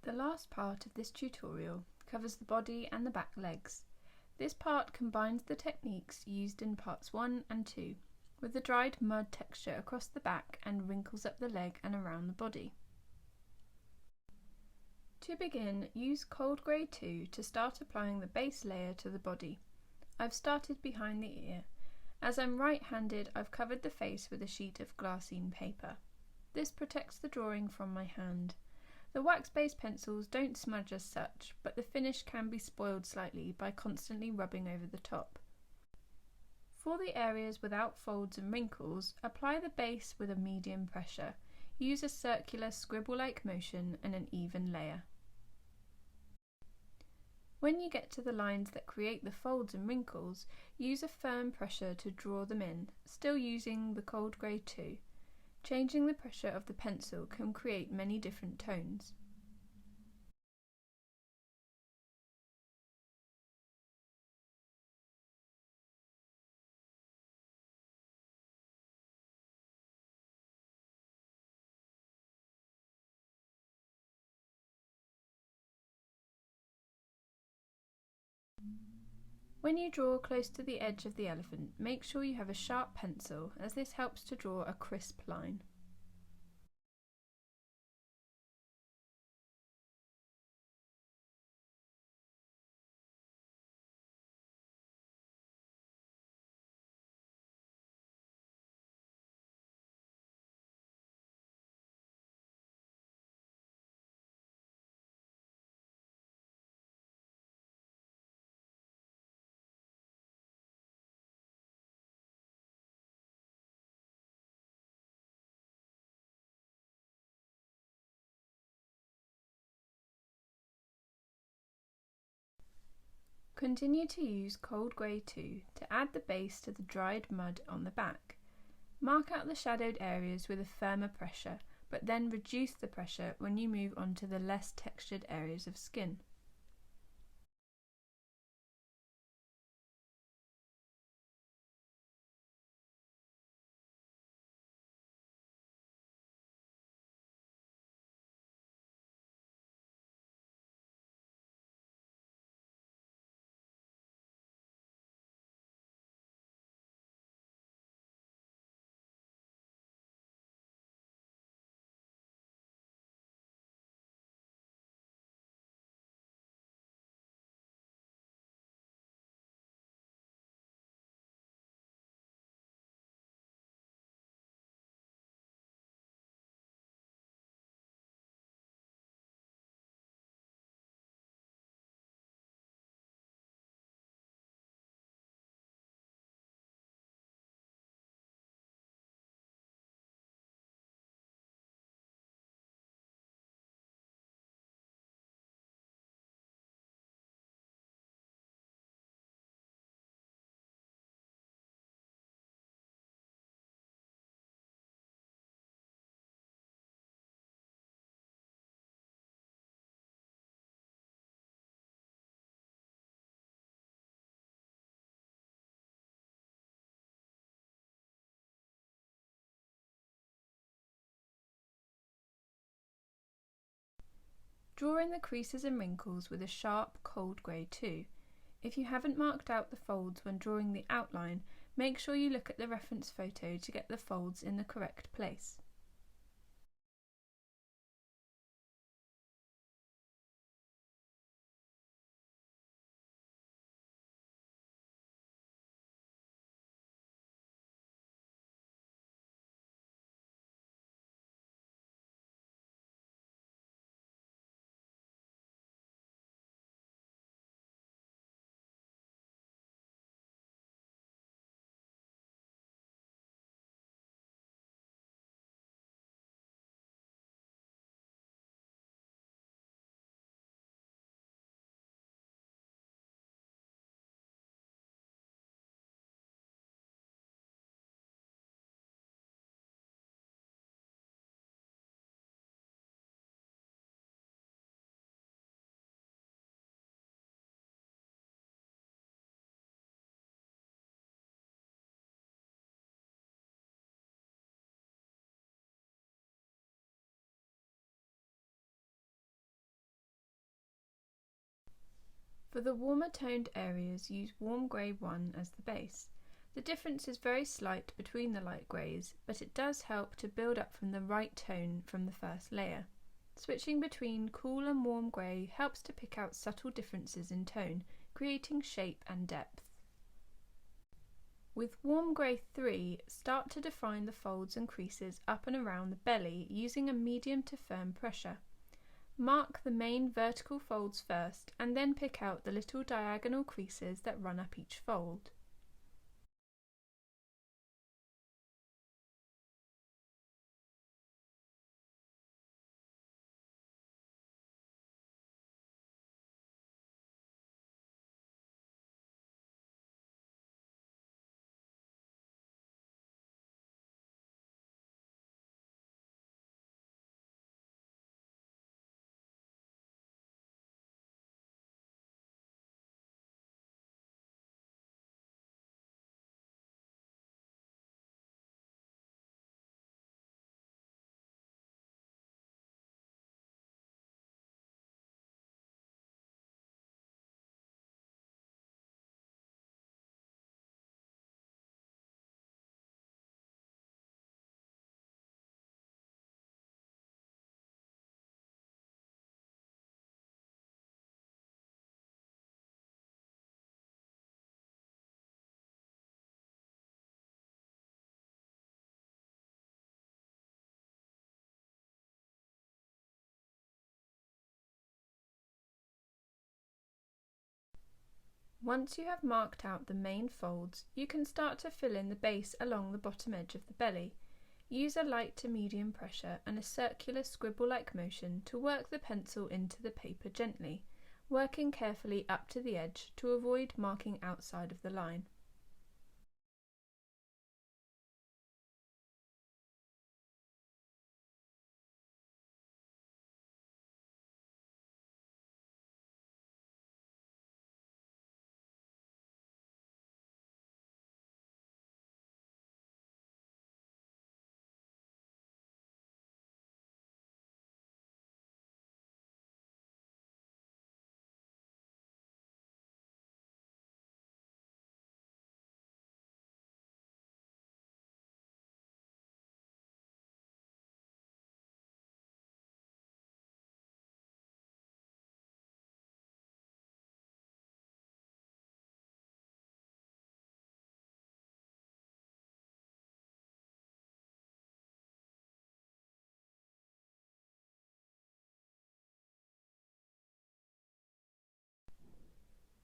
The last part of this tutorial covers the body and the back legs. This part combines the techniques used in parts 1 and 2, with the dried mud texture across the back and wrinkles up the leg and around the body. To begin, use Cold Grey 2 to start applying the base layer to the body. I've started behind the ear. As I'm right-handed, I've covered the face with a sheet of glassine paper. This protects the drawing from my hand. The wax-based pencils don't smudge as such, but the finish can be spoiled slightly by constantly rubbing over the top. For the areas without folds and wrinkles, apply the base with a medium pressure. Use a circular scribble-like motion and an even layer. When you get to the lines that create the folds and wrinkles, use a firm pressure to draw them in, still using the Cold Grey 2. Changing the pressure of the pencil can create many different tones. When you draw close to the edge of the elephant, make sure you have a sharp pencil, as this helps to draw a crisp line. Continue to use Cold Grey 2 to add the base to the dried mud on the back. Mark out the shadowed areas with a firmer pressure, but then reduce the pressure when you move on to the less textured areas of skin. Draw in the creases and wrinkles with a sharp Cold Grey 2. If you haven't marked out the folds when drawing the outline, make sure you look at the reference photo to get the folds in the correct place. For the warmer toned areas, use warm grey 1 as the base. The difference is very slight between the light greys, but it does help to build up from the right tone from the first layer. Switching between cool and warm grey helps to pick out subtle differences in tone, creating shape and depth. With warm grey 3, start to define the folds and creases up and around the belly using a medium to firm pressure. Mark the main vertical folds first and then pick out the little diagonal creases that run up each fold. Once you have marked out the main folds, you can start to fill in the base along the bottom edge of the belly. Use a light to medium pressure and a circular scribble-like motion to work the pencil into the paper gently, working carefully up to the edge to avoid marking outside of the line.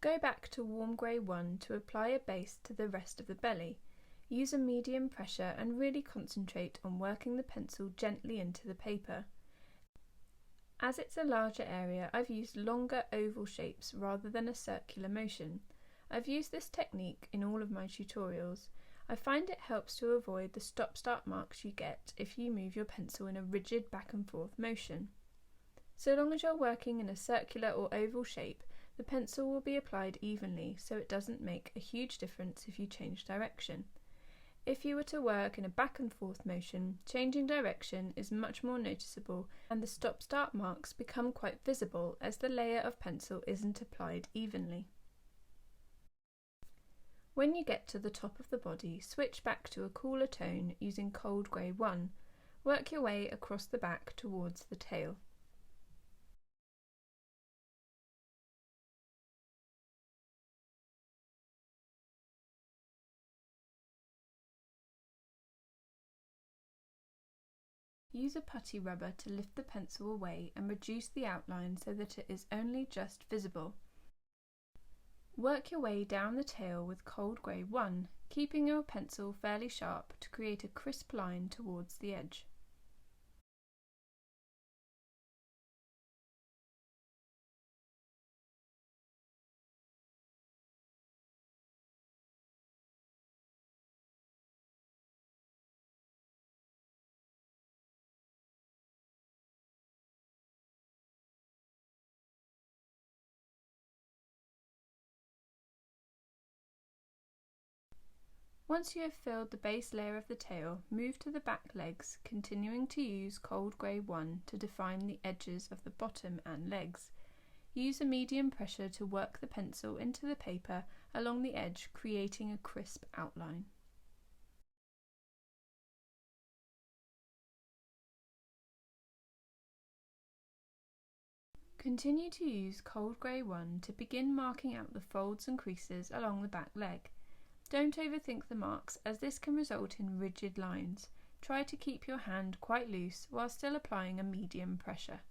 Go back to warm grey 1 to apply a base to the rest of the belly. Use a medium pressure and really concentrate on working the pencil gently into the paper. As it's a larger area, I've used longer oval shapes rather than a circular motion. I've used this technique in all of my tutorials. I find it helps to avoid the stop-start marks you get if you move your pencil in a rigid back and forth motion. So long as you're working in a circular or oval shape, the pencil will be applied evenly, so it doesn't make a huge difference if you change direction. If you were to work in a back and forth motion, changing direction is much more noticeable and the stop-start marks become quite visible as the layer of pencil isn't applied evenly. When you get to the top of the body, switch back to a cooler tone using cold grey 1. Work your way across the back towards the tail. Use a putty rubber to lift the pencil away and reduce the outline so that it is only just visible. Work your way down the tail with cold grey 1, keeping your pencil fairly sharp to create a crisp line towards the edge. Once you have filled the base layer of the tail, move to the back legs, continuing to use cold grey 1 to define the edges of the bottom and legs. Use a medium pressure to work the pencil into the paper along the edge, creating a crisp outline. Continue to use Cold Grey 1 to begin marking out the folds and creases along the back leg. Don't overthink the marks, as this can result in rigid lines. Try to keep your hand quite loose while still applying a medium pressure.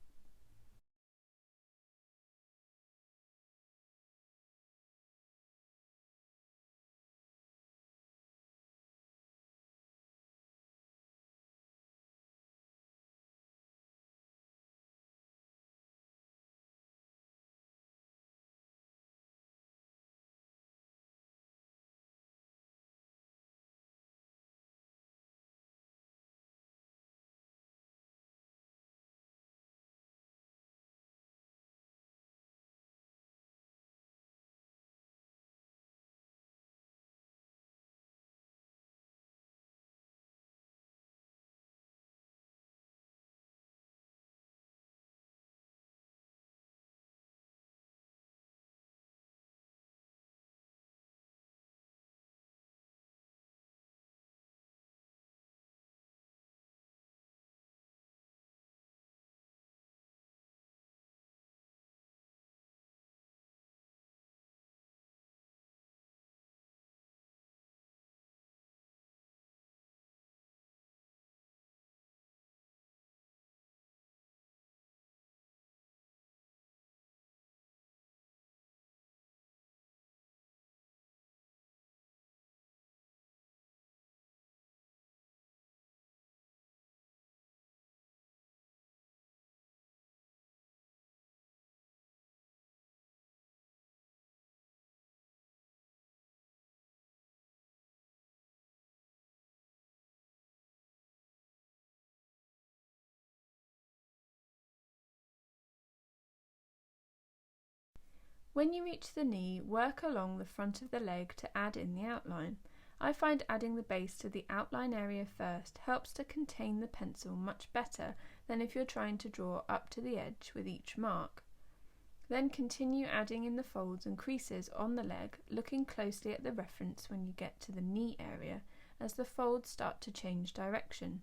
When you reach the knee, work along the front of the leg to add in the outline. I find adding the base to the outline area first helps to contain the pencil much better than if you're trying to draw up to the edge with each mark. Then continue adding in the folds and creases on the leg, looking closely at the reference when you get to the knee area, as the folds start to change direction.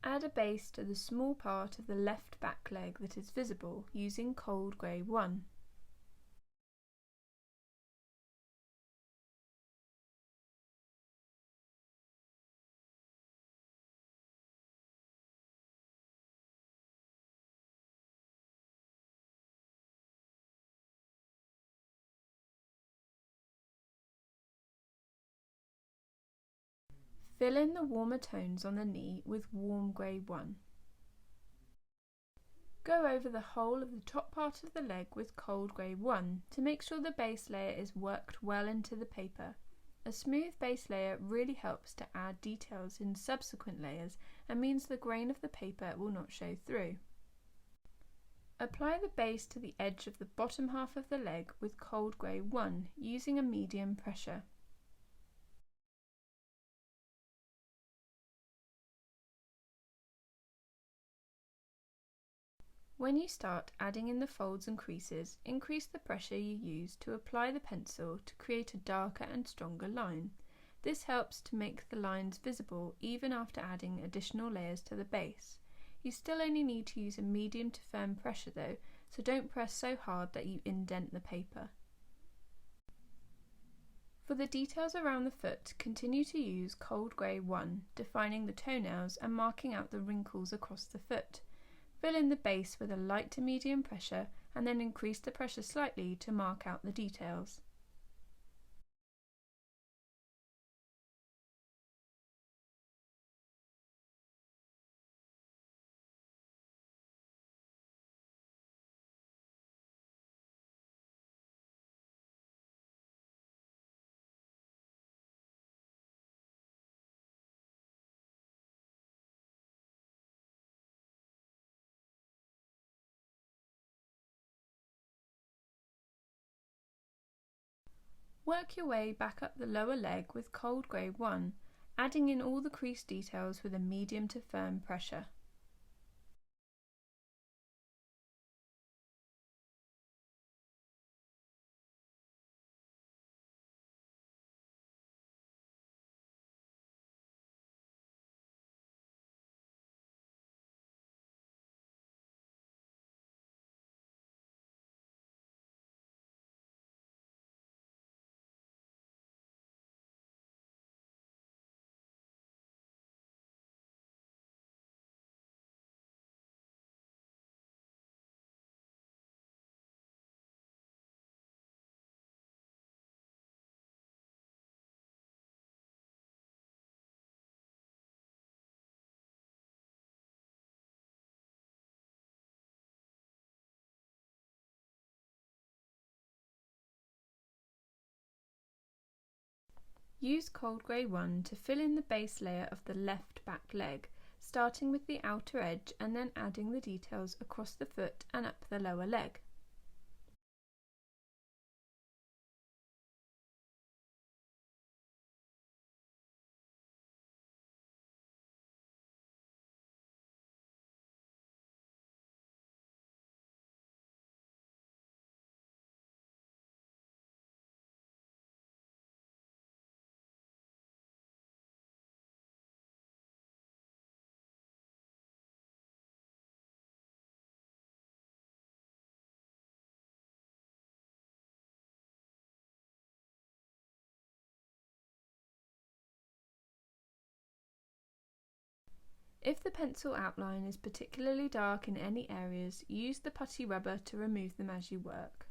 Add a base to the small part of the left back leg that is visible using Cold Grey 1. Fill in the warmer tones on the knee with Warm Grey 1. Go over the whole of the top part of the leg with Cold Grey 1 to make sure the base layer is worked well into the paper. A smooth base layer really helps to add details in subsequent layers and means the grain of the paper will not show through. Apply the base to the edge of the bottom half of the leg with Cold Grey 1 using a medium pressure. When you start adding in the folds and creases, increase the pressure you use to apply the pencil to create a darker and stronger line. This helps to make the lines visible even after adding additional layers to the base. You still only need to use a medium to firm pressure though, so don't press so hard that you indent the paper. For the details around the foot, continue to use Cold Grey 1, defining the toenails and marking out the wrinkles across the foot. Fill in the base with a light to medium pressure and then increase the pressure slightly to mark out the details. Work your way back up the lower leg with cold grey 1, adding in all the crease details with a medium to firm pressure. Use cold grey 1 to fill in the base layer of the left back leg, starting with the outer edge and then adding the details across the foot and up the lower leg. If the pencil outline is particularly dark in any areas, use the putty rubber to remove them as you work.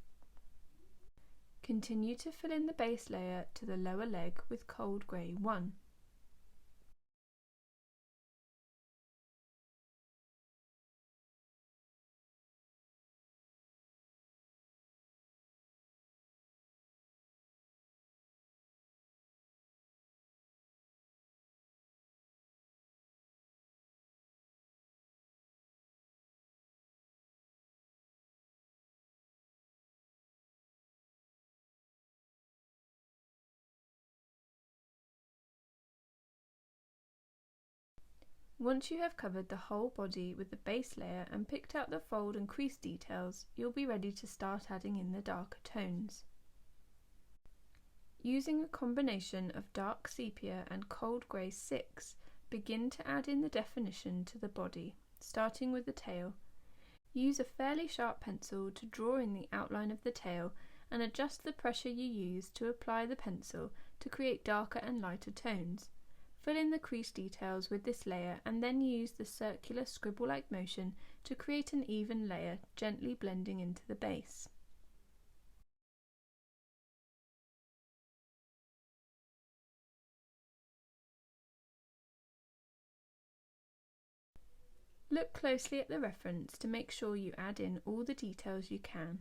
Continue to fill in the base layer to the lower leg with cold grey 1. Once you have covered the whole body with the base layer and picked out the fold and crease details, you'll be ready to start adding in the darker tones. Using a combination of dark sepia and cold grey 6, begin to add in the definition to the body, starting with the tail. Use a fairly sharp pencil to draw in the outline of the tail and adjust the pressure you use to apply the pencil to create darker and lighter tones. Fill in the crease details with this layer and then use the circular scribble-like motion to create an even layer, gently blending into the base. Look closely at the reference to make sure you add in all the details you can.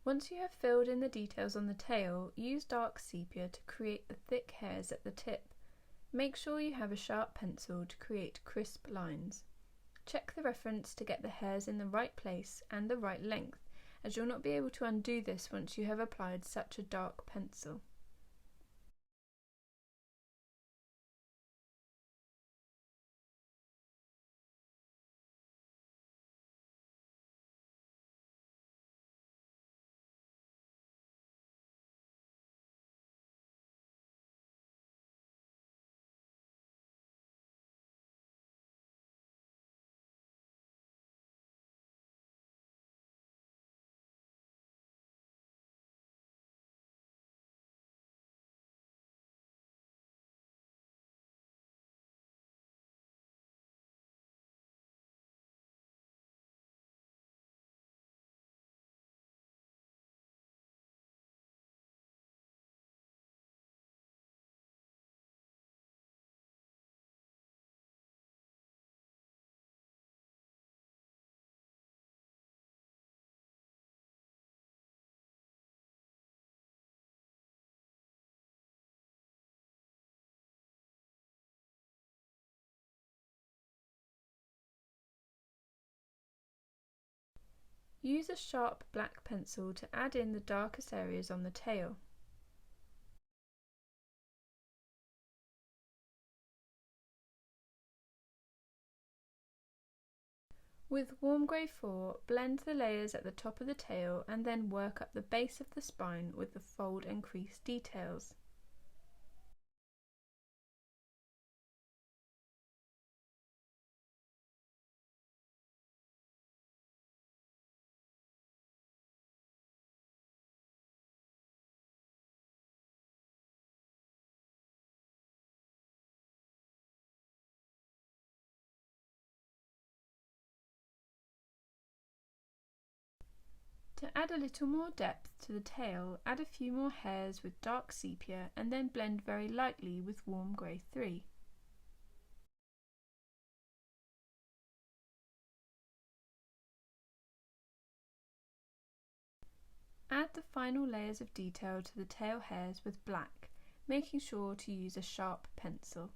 Once you have filled in the details on the tail, use dark sepia to create the thick hairs at the tip. Make sure you have a sharp pencil to create crisp lines. Check the reference to get the hairs in the right place and the right length, as you'll not be able to undo this once you have applied such a dark pencil. Use a sharp black pencil to add in the darkest areas on the tail. With warm grey 4, blend the layers at the top of the tail and then work up the base of the spine with the fold and crease details. To add a little more depth to the tail, add a few more hairs with dark sepia and then blend very lightly with warm grey 3. Add the final layers of detail to the tail hairs with black, making sure to use a sharp pencil.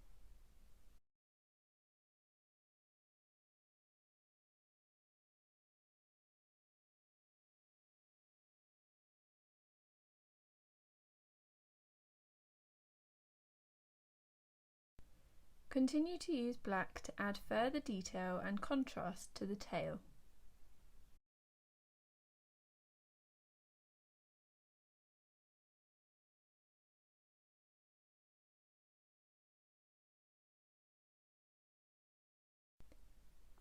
Continue to use black to add further detail and contrast to the tail.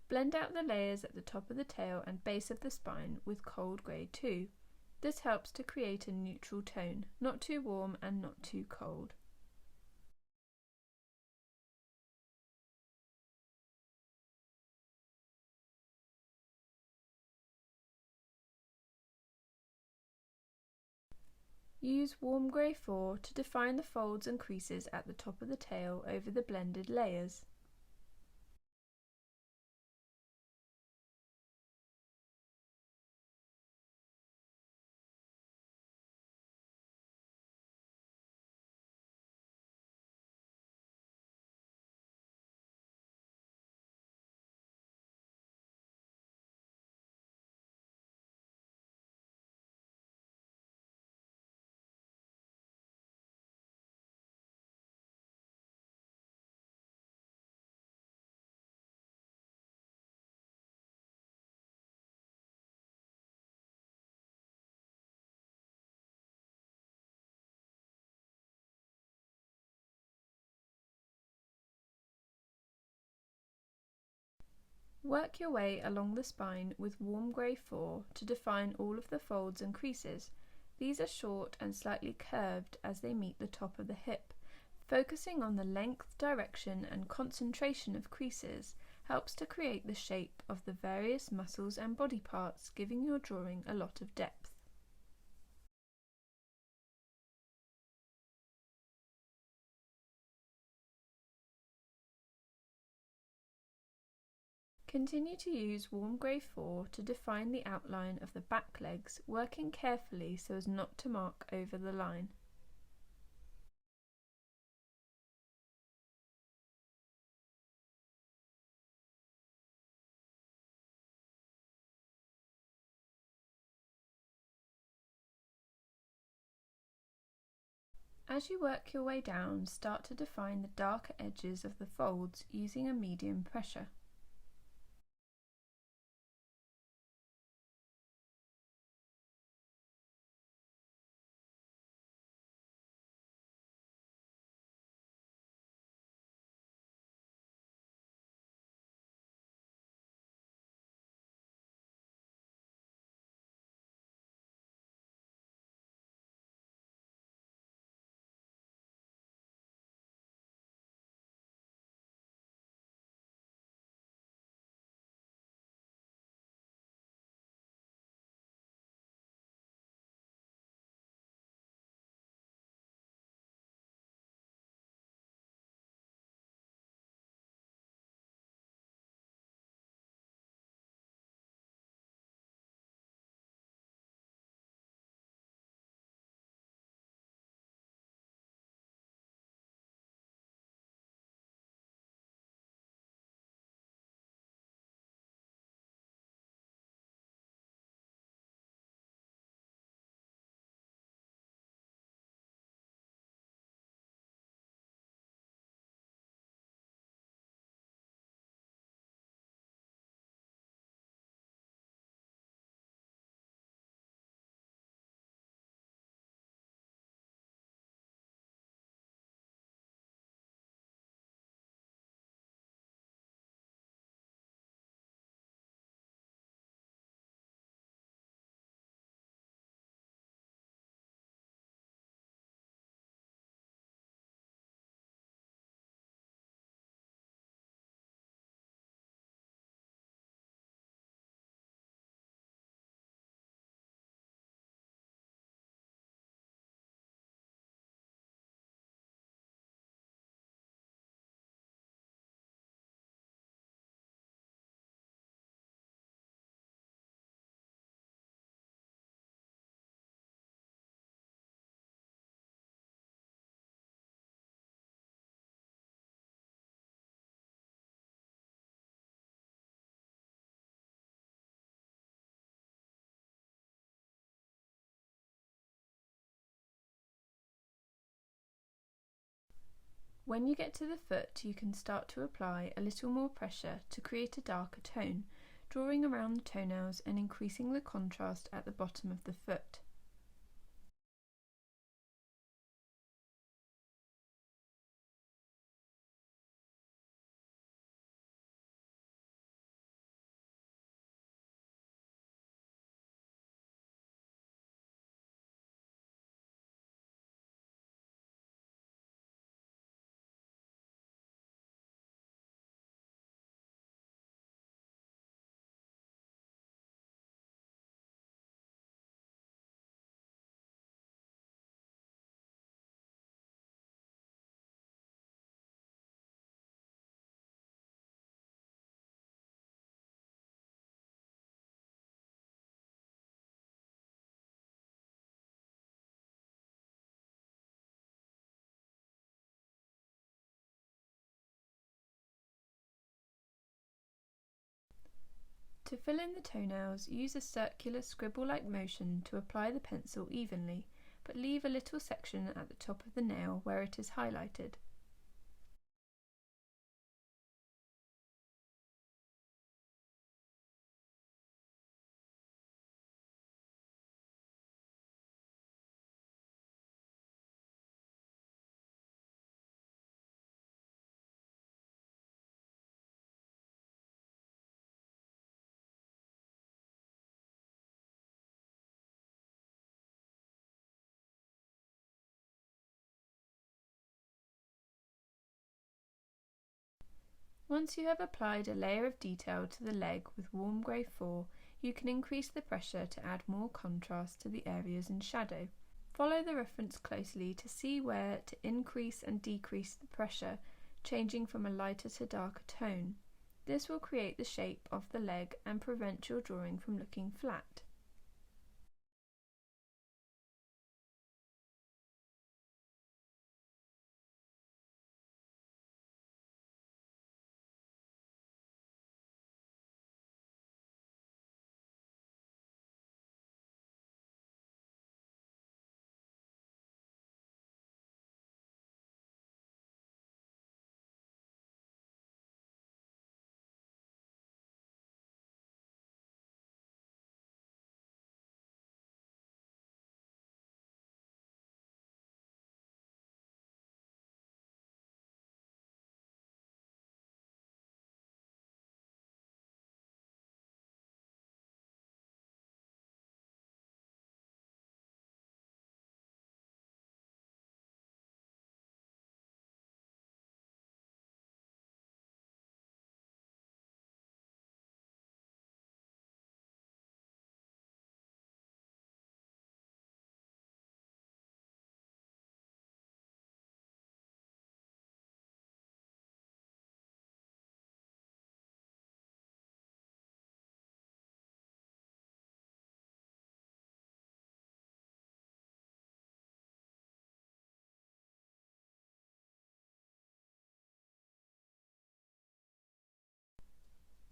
Blend out the layers at the top of the tail and base of the spine with cold grey 2. This helps to create a neutral tone, not too warm and not too cold. Use warm grey 4 to define the folds and creases at the top of the tail over the blended layers. Work your way along the spine with warm grey 4 to define all of the folds and creases. These are short and slightly curved as they meet the top of the hip. Focusing on the length, direction and concentration of creases helps to create the shape of the various muscles and body parts, giving your drawing a lot of depth. Continue to use warm grey 4 to define the outline of the back legs, working carefully so as not to mark over the line. As you work your way down, start to define the darker edges of the folds using a medium pressure. When you get to the foot, you can start to apply a little more pressure to create a darker tone, drawing around the toenails and increasing the contrast at the bottom of the foot. To fill in the toenails, use a circular scribble-like motion to apply the pencil evenly, but leave a little section at the top of the nail where it is highlighted. Once you have applied a layer of detail to the leg with warm grey 4, you can increase the pressure to add more contrast to the areas in shadow. Follow the reference closely to see where to increase and decrease the pressure, changing from a lighter to darker tone. This will create the shape of the leg and prevent your drawing from looking flat.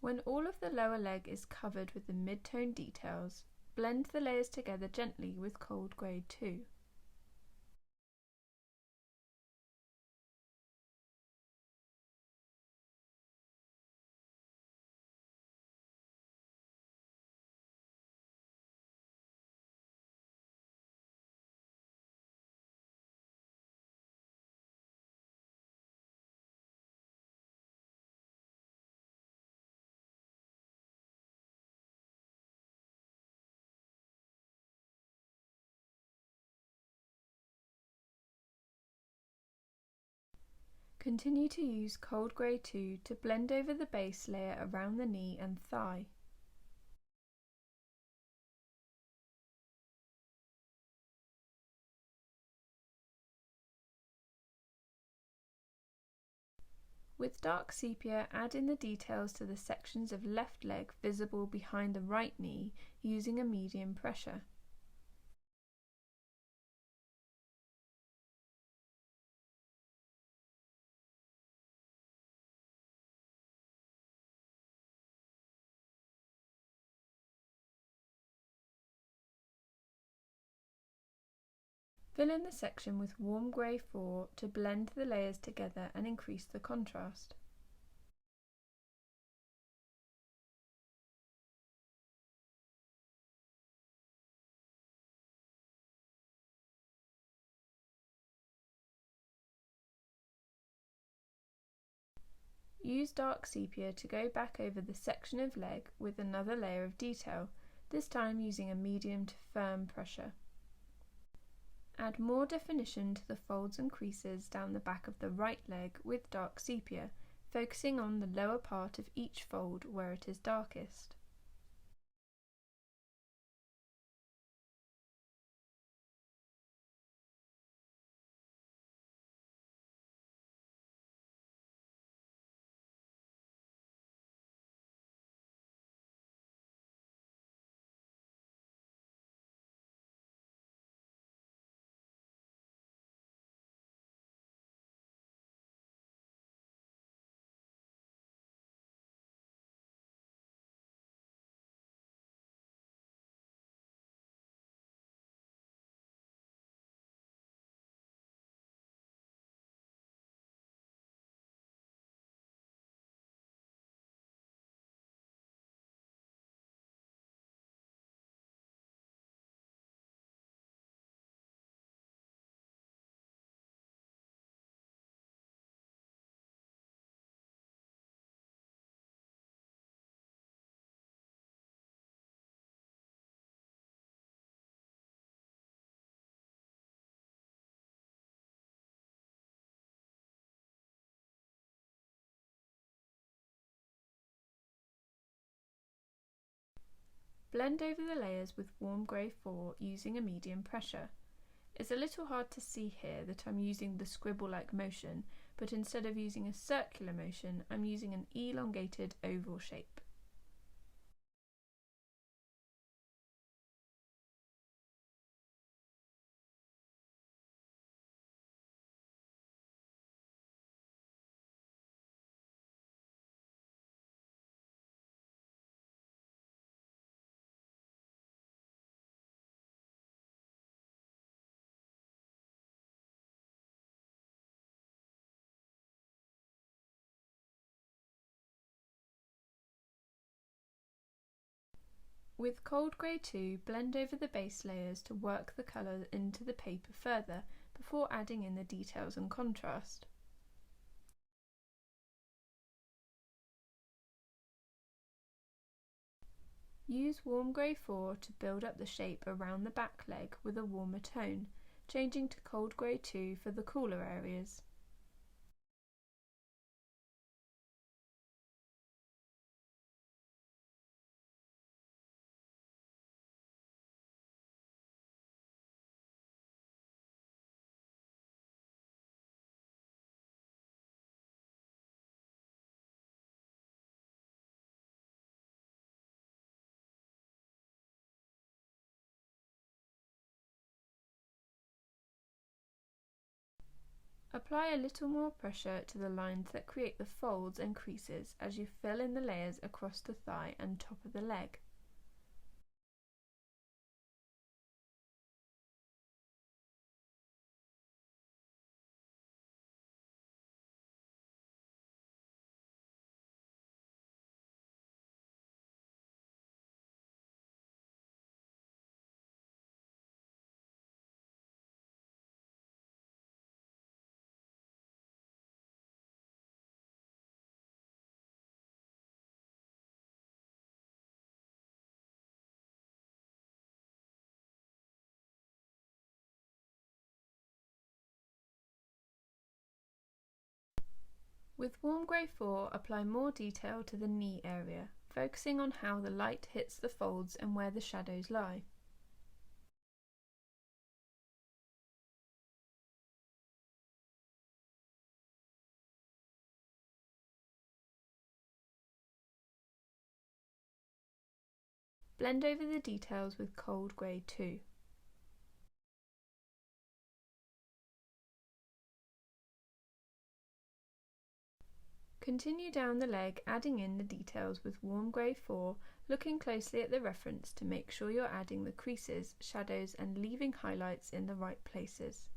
When all of the lower leg is covered with the mid-tone details, blend the layers together gently with cold grade 2. Continue to use cold grey 2 to blend over the base layer around the knee and thigh. With dark sepia, add in the details to the sections of left leg visible behind the right knee using a medium pressure. Fill in the section with warm grey 4 to blend the layers together and increase the contrast. Use dark sepia to go back over the section of leg with another layer of detail, this time using a medium to firm pressure. Add more definition to the folds and creases down the back of the right leg with dark sepia, focusing on the lower part of each fold where it is darkest. Blend over the layers with warm grey 4 using a medium pressure. It's a little hard to see here that I'm using the scribble-like motion, but instead of using a circular motion, I'm using an elongated oval shape. With Cold Grey 2, blend over the base layers to work the colour into the paper further before adding in the details and contrast. Use Warm Grey 4 to build up the shape around the back leg with a warmer tone, changing to Cold Grey 2 for the cooler areas. Apply a little more pressure to the lines that create the folds and creases as you fill in the layers across the thigh and top of the leg. With Warm Grey 4, apply more detail to the knee area, focusing on how the light hits the folds and where the shadows lie. Blend over the details with Cold Grey 2. Continue down the leg, adding in the details with Warm Grey 4, looking closely at the reference to make sure you're adding the creases, shadows and leaving highlights in the right places.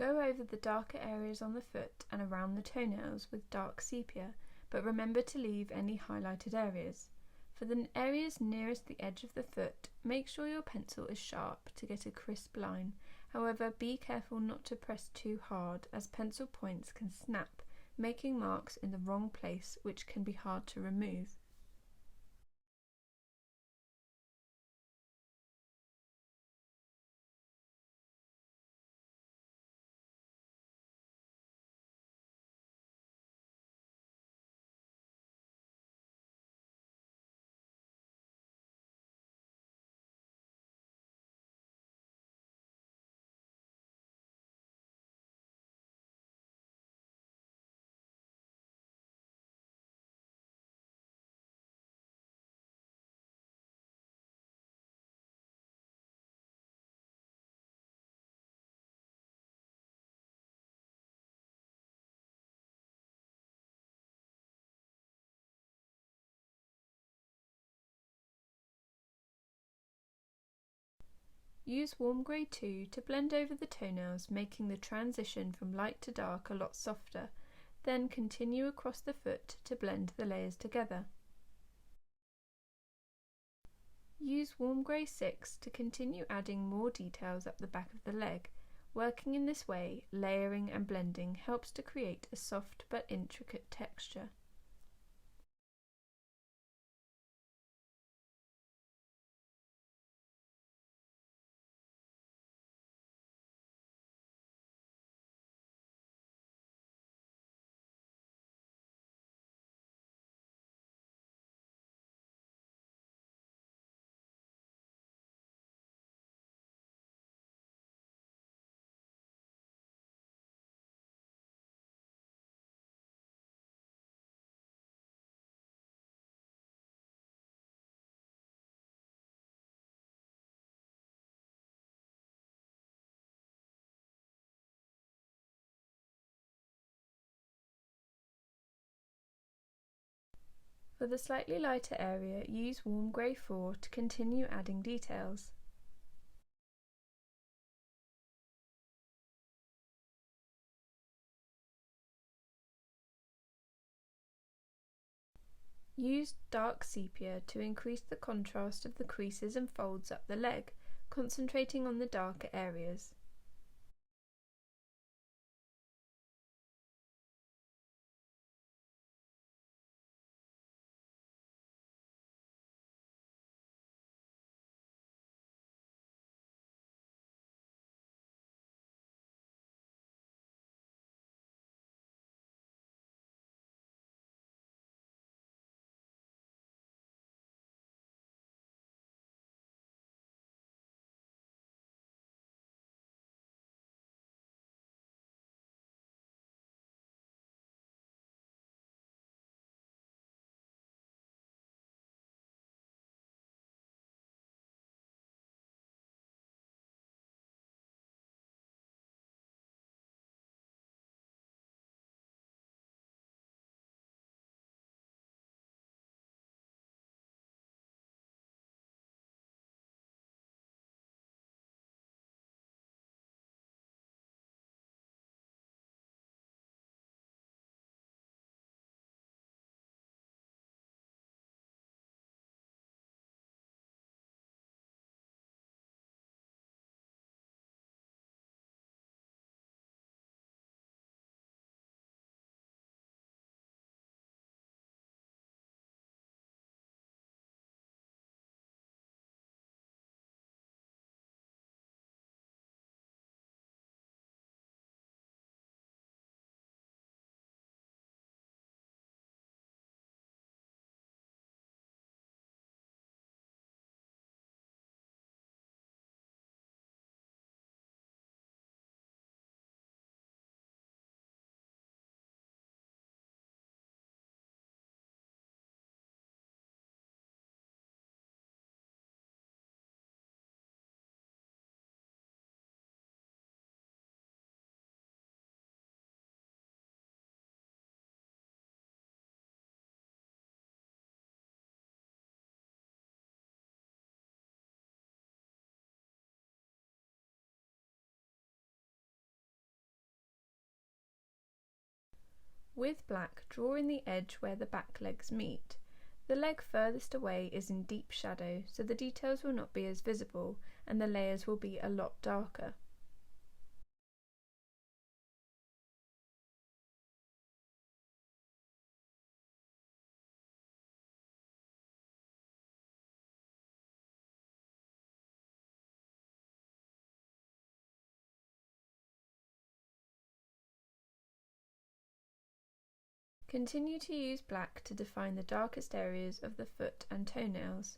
Go over the darker areas on the foot and around the toenails with dark sepia, but remember to leave any highlighted areas. For the areas nearest the edge of the foot, make sure your pencil is sharp to get a crisp line. However, be careful not to press too hard, as pencil points can snap, making marks in the wrong place which can be hard to remove. Use warm grey 2 to blend over the toenails, making the transition from light to dark a lot softer, then continue across the foot to blend the layers together. Use warm grey 6 to continue adding more details up the back of the leg. Working in this way, layering and blending helps to create a soft but intricate texture. For the slightly lighter area, use warm grey 4 to continue adding details. Use dark sepia to increase the contrast of the creases and folds up the leg, concentrating on the darker areas. With black, draw in the edge where the back legs meet. The leg furthest away is in deep shadow, so the details will not be as visible and the layers will be a lot darker. Continue to use black to define the darkest areas of the foot and toenails.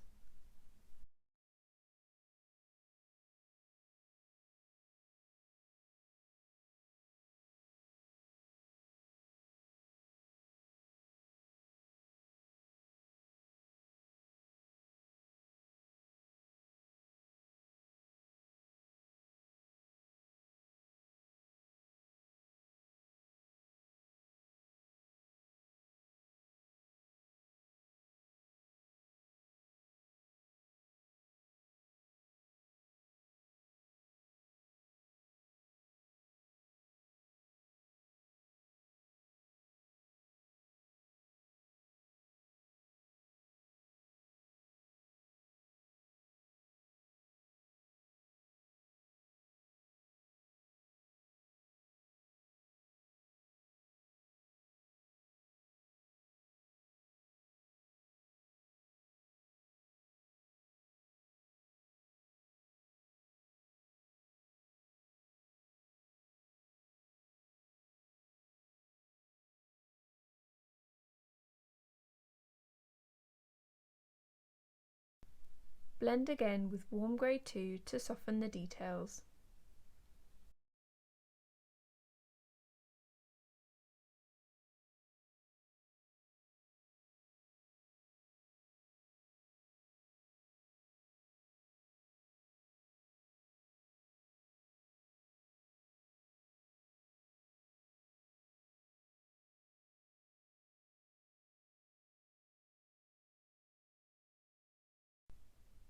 Blend again with warm grey 2 to soften the details.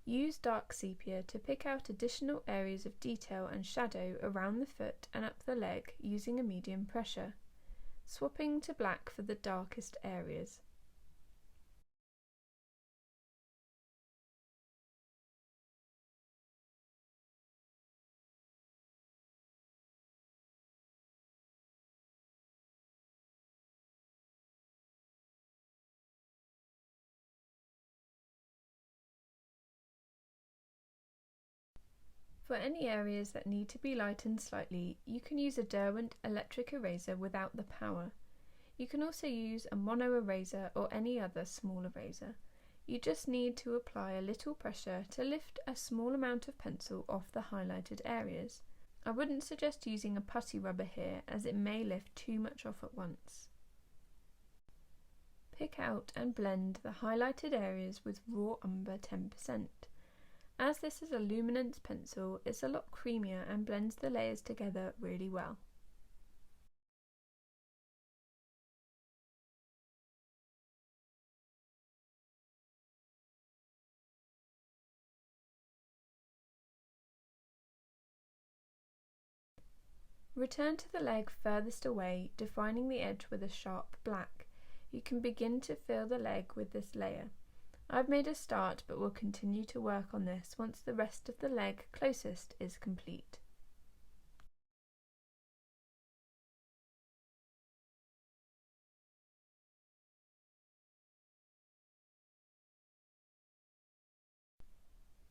Use dark sepia to pick out additional areas of detail and shadow around the foot and up the leg using a medium pressure, swapping to black for the darkest areas. For any areas that need to be lightened slightly, you can use a Derwent electric eraser without the power. You can also use a mono eraser or any other small eraser. You just need to apply a little pressure to lift a small amount of pencil off the highlighted areas. I wouldn't suggest using a putty rubber here as it may lift too much off at once. Pick out and blend the highlighted areas with raw umber 10%. As this is a luminance pencil, it's a lot creamier and blends the layers together really well. Return to the leg furthest away, defining the edge with a sharp black. You can begin to fill the leg with this layer. I've made a start but will continue to work on this once the rest of the leg closest is complete.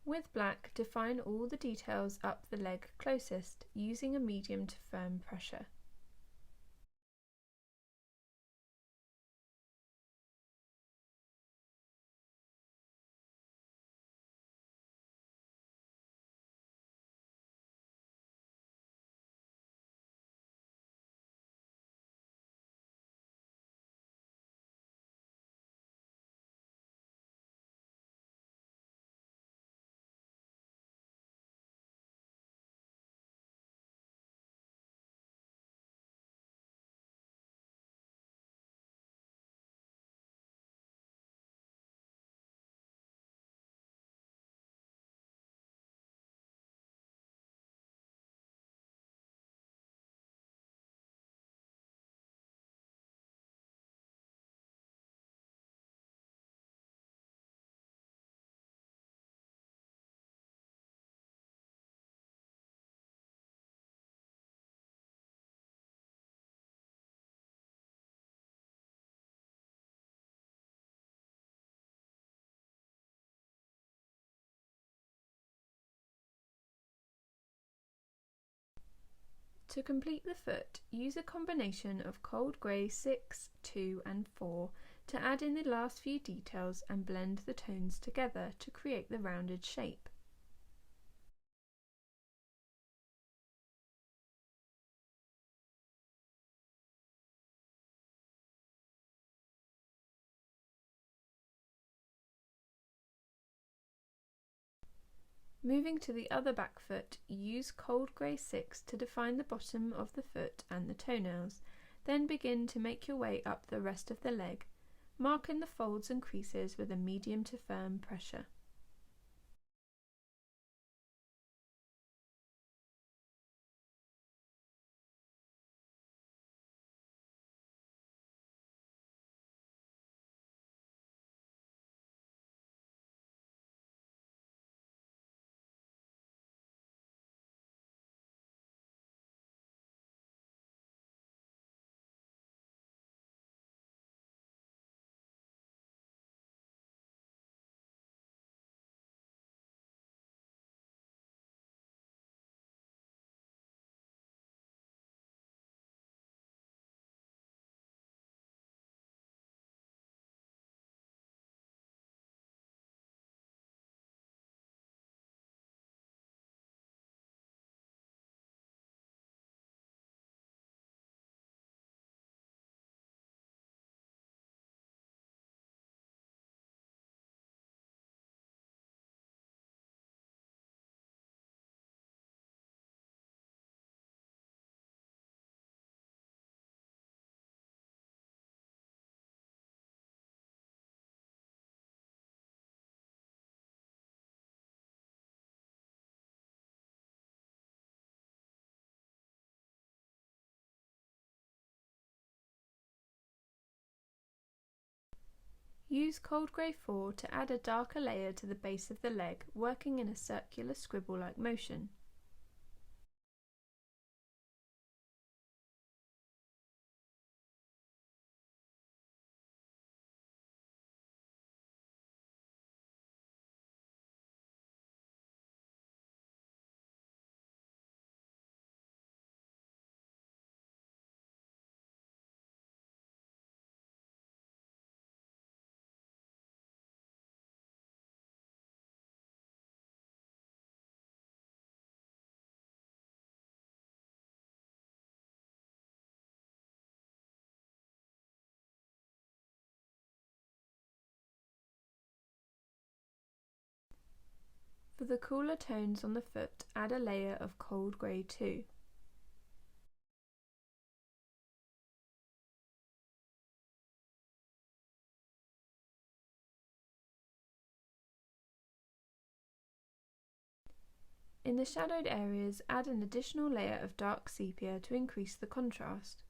With black, define all the details up the leg closest using a medium to firm pressure. To complete the foot, use a combination of cold grey 6, 2 and 4 to add in the last few details and blend the tones together to create the rounded shape. Moving to the other back foot, use cold grey 6 to define the bottom of the foot and the toenails, then begin to make your way up the rest of the leg, marking the folds and creases with a medium to firm pressure. Use cold grey 4 to add a darker layer to the base of the leg, working in a circular scribble-like motion. For the cooler tones on the foot, add a layer of cold grey 2. In the shadowed areas, add an additional layer of dark sepia to increase the contrast.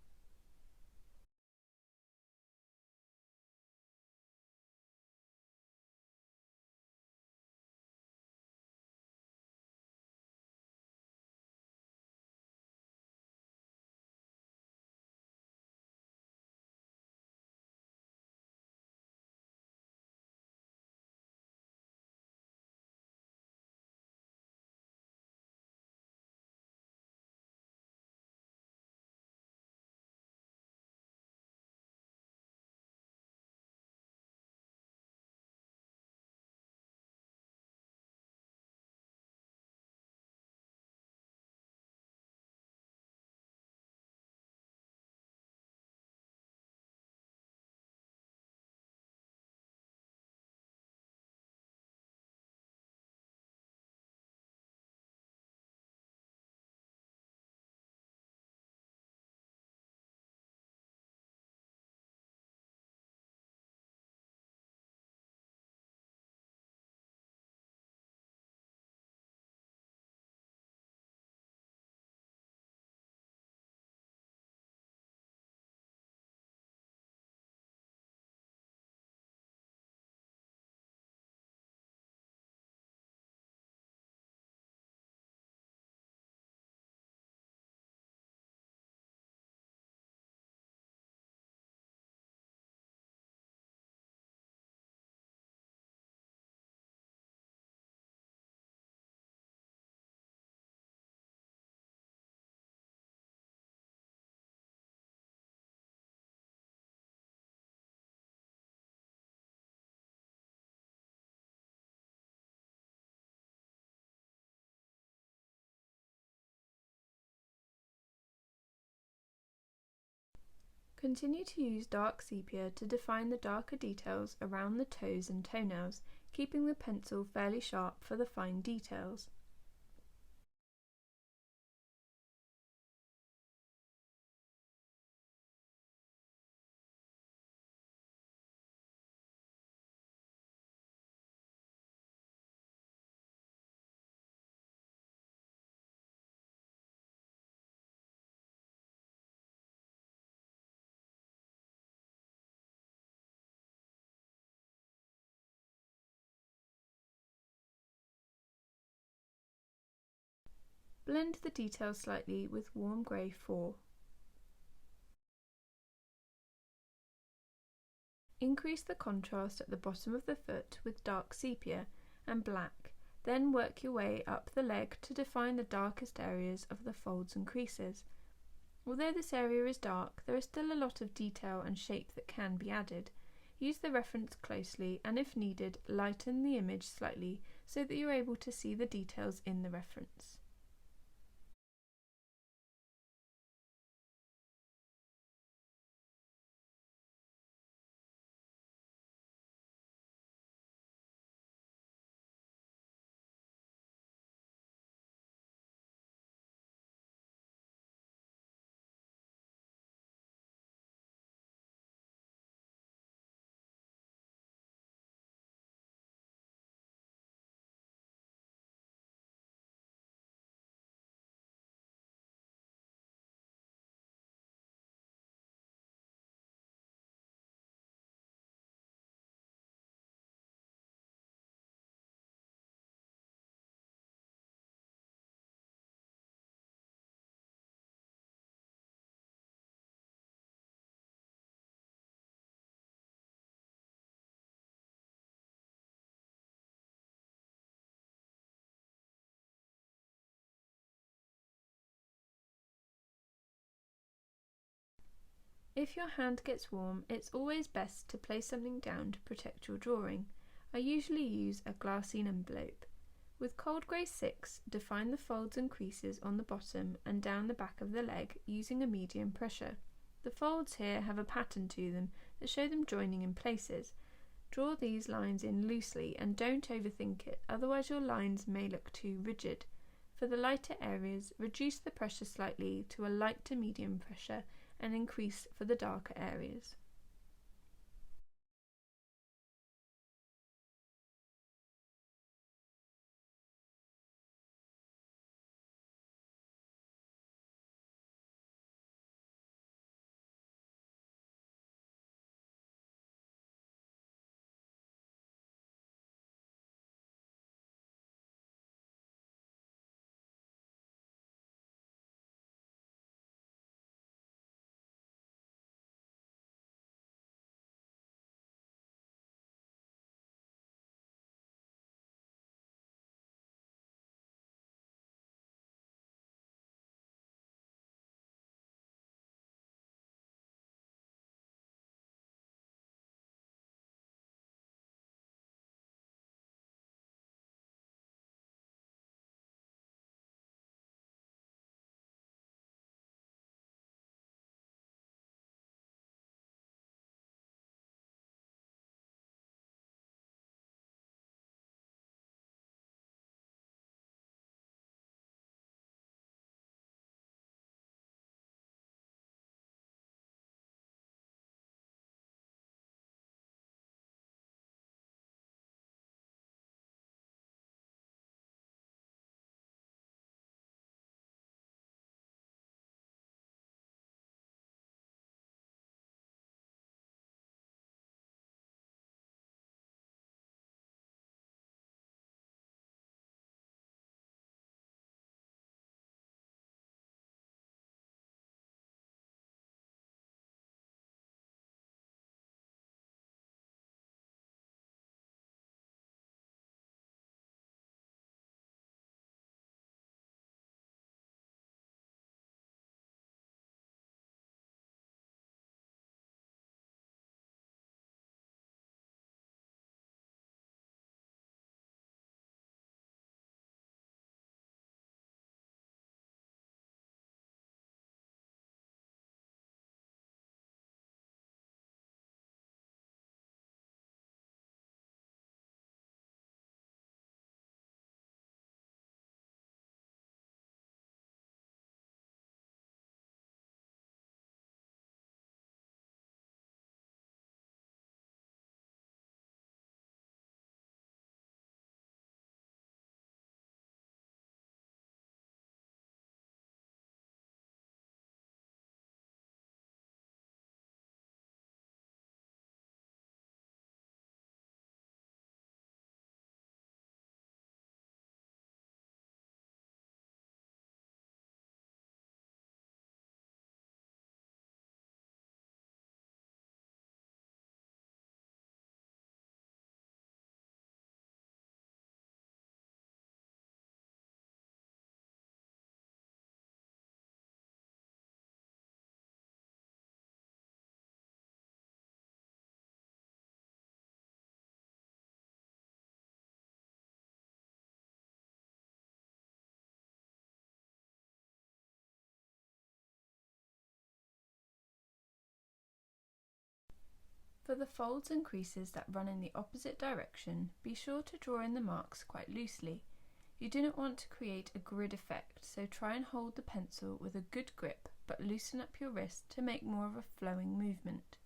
Continue to use dark sepia to define the darker details around the toes and toenails, keeping the pencil fairly sharp for the fine details. Blend the details slightly with warm grey 4. Increase the contrast at the bottom of the foot with dark sepia and black, then work your way up the leg to define the darkest areas of the folds and creases. Although this area is dark, there is still a lot of detail and shape that can be added. Use the reference closely and if needed, lighten the image slightly so that you're able to see the details in the reference. If your hand gets warm, it's always best to place something down to protect your drawing. I usually use a glassine envelope. With Cold Grey 6, define the folds and creases on the bottom and down the back of the leg using a medium pressure. The folds here have a pattern to them that show them joining in places. Draw these lines in loosely and don't overthink it, otherwise your lines may look too rigid. For the lighter areas, reduce the pressure slightly to a light to medium pressure and increase for the darker areas. For the folds and creases that run in the opposite direction, be sure to draw in the marks quite loosely. You do not want to create a grid effect, so try and hold the pencil with a good grip, but loosen up your wrist to make more of a flowing movement.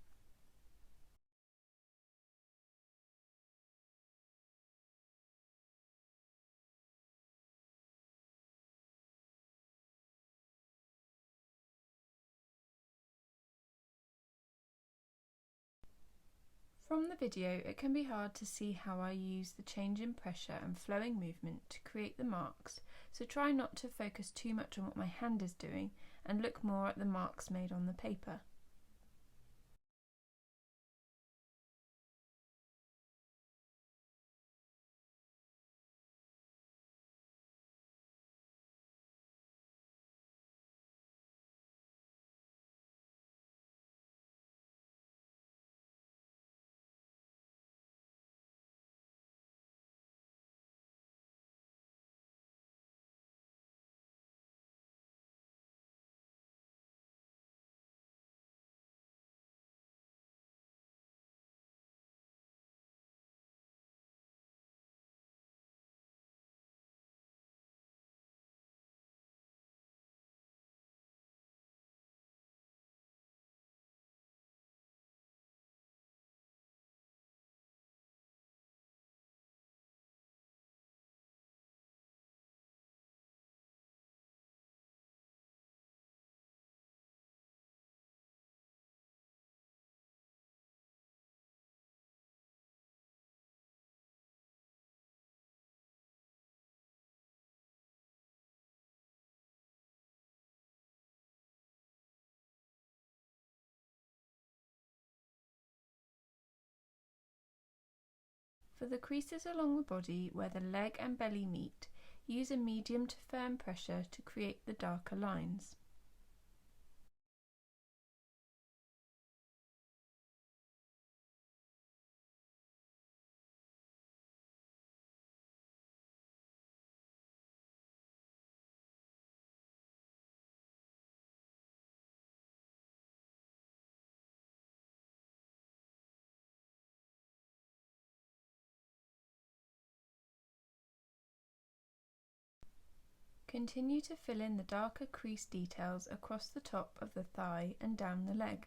From the video, it can be hard to see how I use the change in pressure and flowing movement to create the marks, so try not to focus too much on what my hand is doing and look more at the marks made on the paper. For the creases along the body where the leg and belly meet, use a medium to firm pressure to create the darker lines. Continue to fill in the darker crease details across the top of the thigh and down the leg.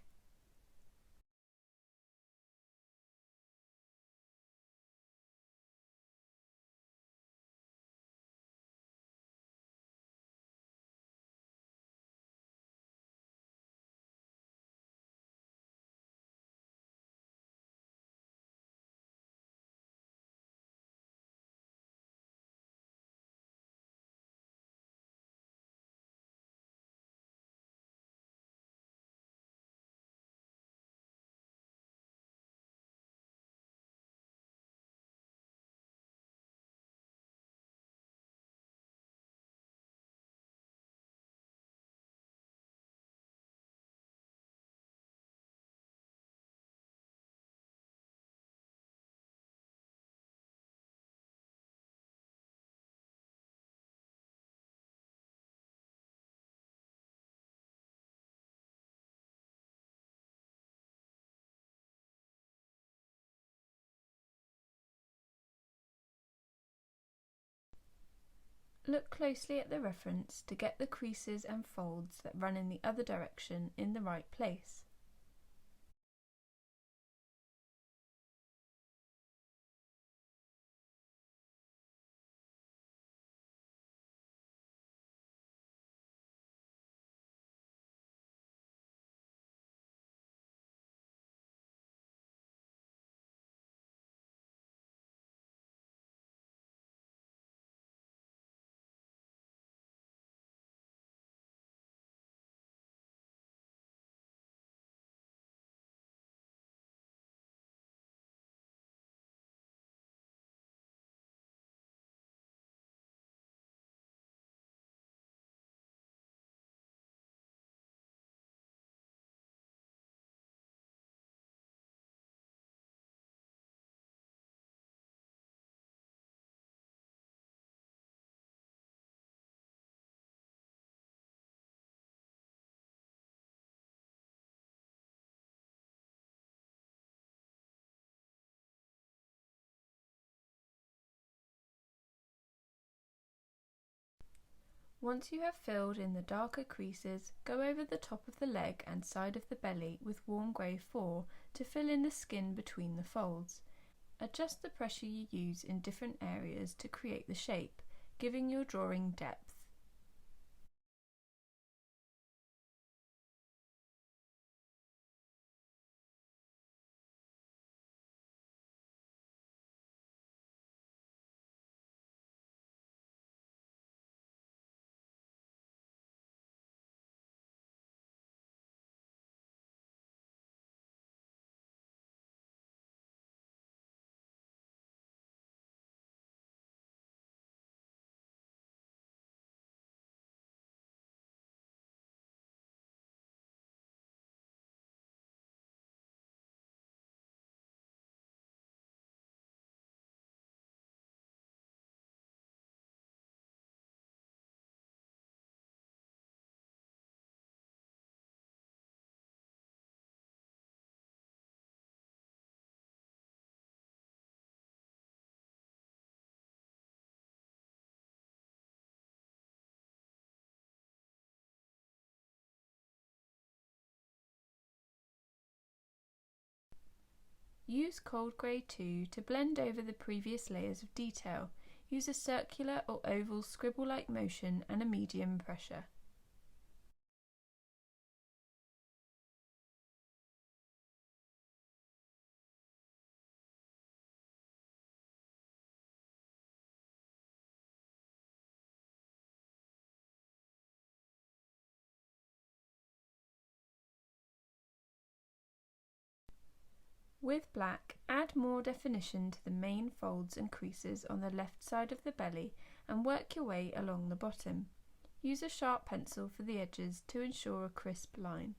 Look closely at the reference to get the creases and folds that run in the other direction in the right place. Once you have filled in the darker creases, go over the top of the leg and side of the belly with warm grey 4 to fill in the skin between the folds. Adjust the pressure you use in different areas to create the shape, giving your drawing depth. Use cold grey 2 to blend over the previous layers of detail. Use a circular or oval scribble-like motion and a medium pressure. With black, add more definition to the main folds and creases on the left side of the belly and work your way along the bottom. Use a sharp pencil for the edges to ensure a crisp line.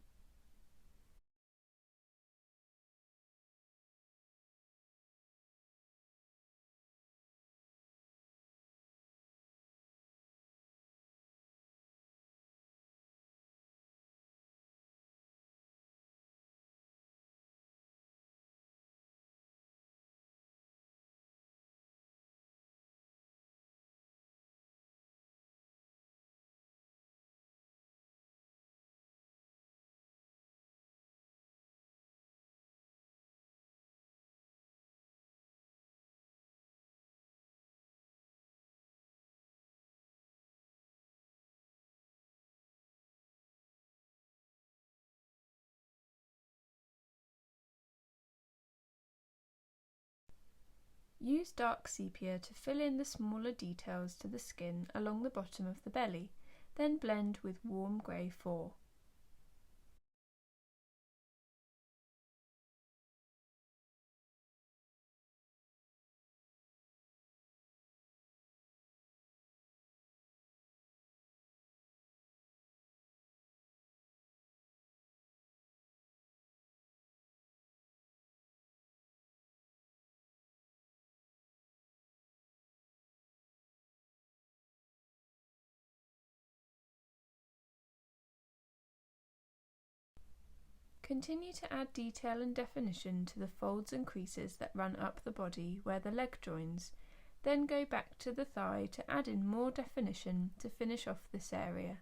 Use dark sepia to fill in the smaller details to the skin along the bottom of the belly, then blend with warm grey 4. Continue to add detail and definition to the folds and creases that run up the body where the leg joins, then go back to the thigh to add in more definition to finish off this area.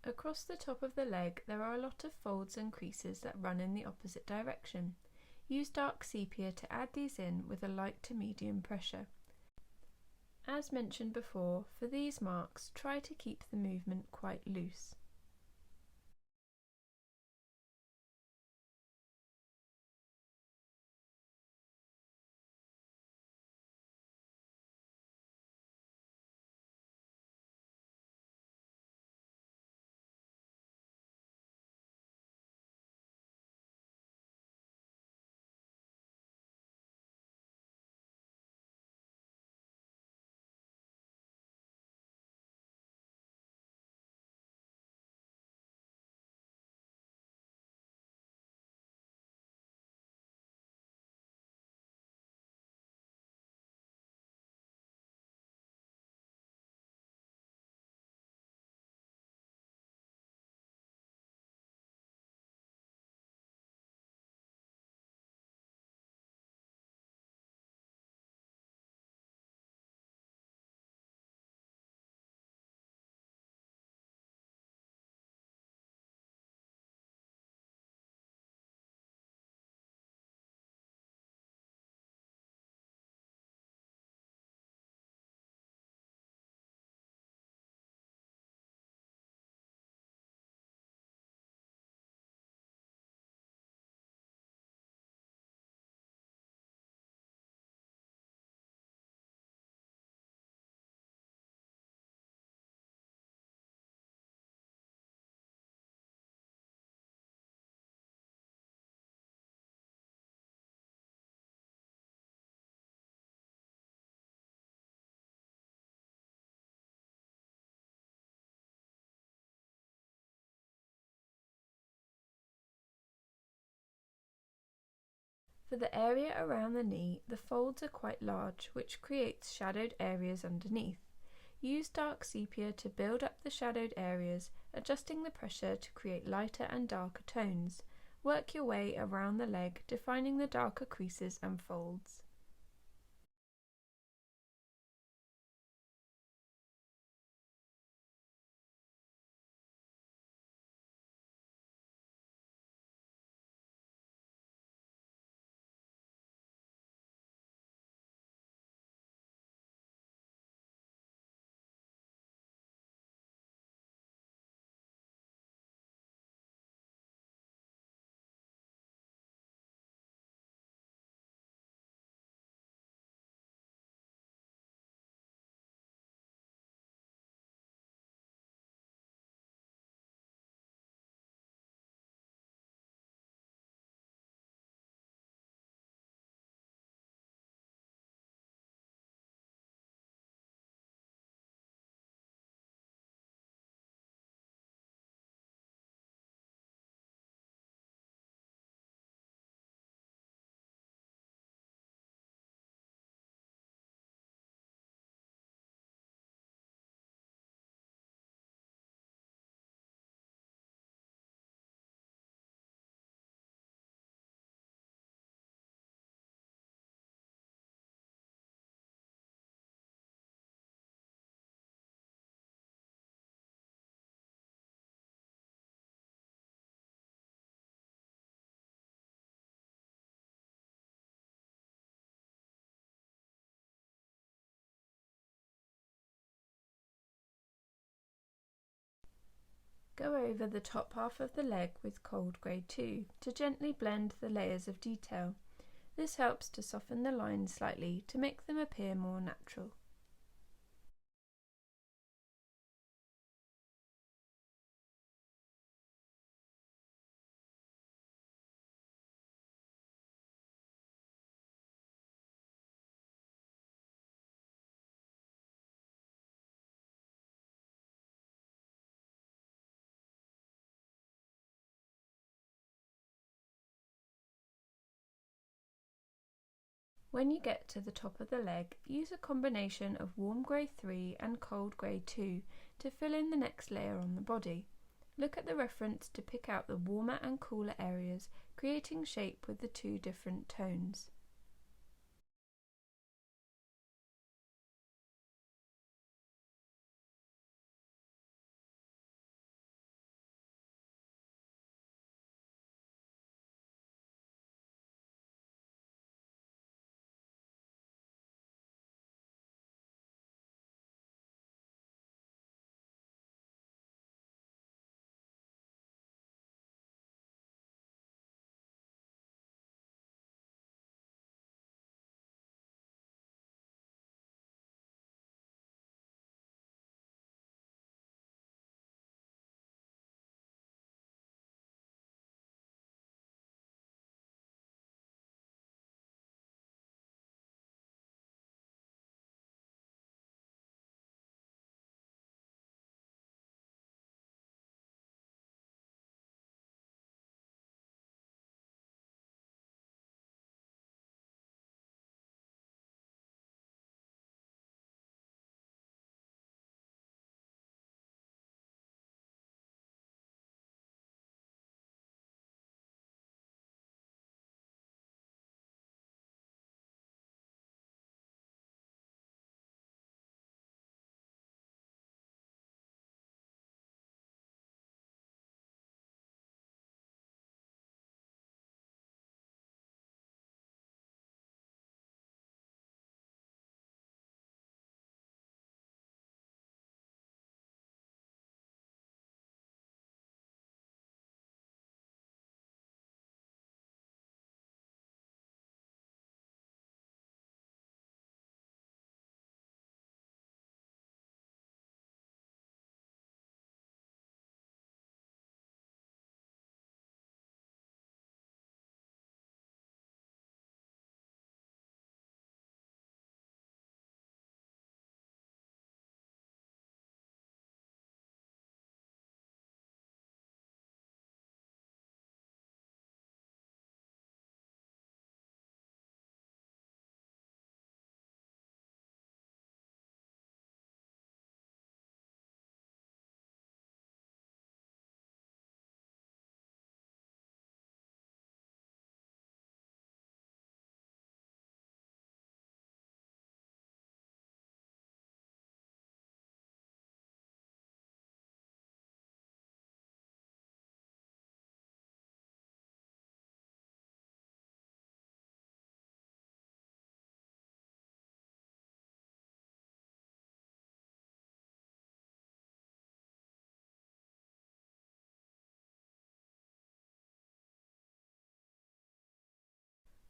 Across the top of the leg there are a lot of folds and creases that run in the opposite direction. Use dark sepia to add these in with a light to medium pressure. As mentioned before, for these marks try to keep the movement quite loose. For the area around the knee, the folds are quite large, which creates shadowed areas underneath. Use dark sepia to build up the shadowed areas, adjusting the pressure to create lighter and darker tones. Work your way around the leg, defining the darker creases and folds. Go over the top half of the leg with cold grey 2 to gently blend the layers of detail. This helps to soften the lines slightly to make them appear more natural. When you get to the top of the leg, use a combination of warm grey 3 and cold grey 2 to fill in the next layer on the body. Look at the reference to pick out the warmer and cooler areas, creating shape with the two different tones.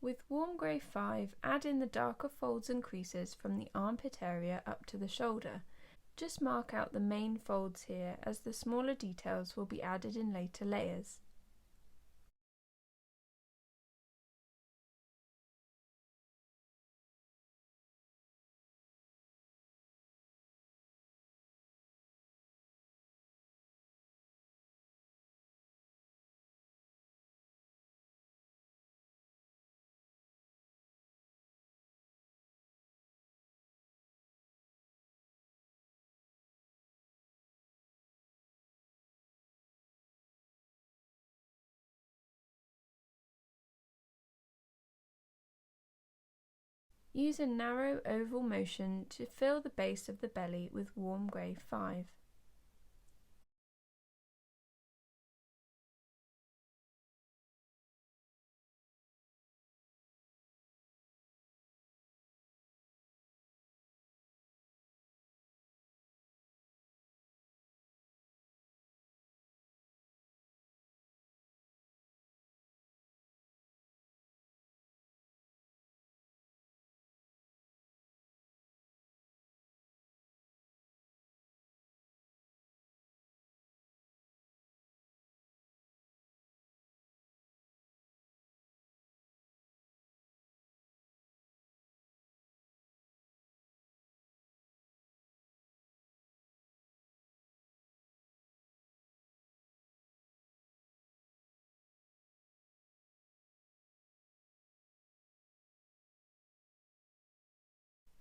With warm grey 5, add in the darker folds and creases from the armpit area up to the shoulder. Just mark out the main folds here, as the smaller details will be added in later layers. Use a narrow oval motion to fill the base of the belly with warm grey 5.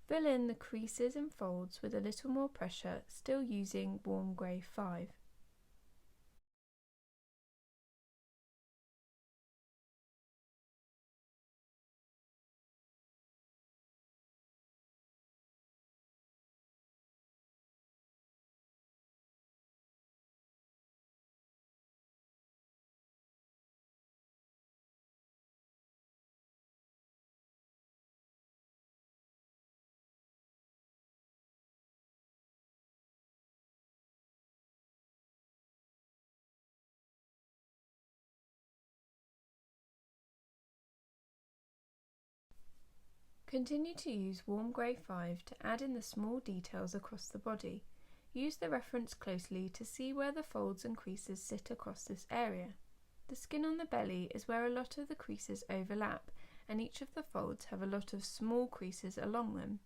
Fill in the creases and folds with a little more pressure, still using warm grey 5. Continue to use warm grey 5 to add in the small details across the body. Use the reference closely to see where the folds and creases sit across this area. The skin on the belly is where a lot of the creases overlap, and each of the folds have a lot of small creases along them.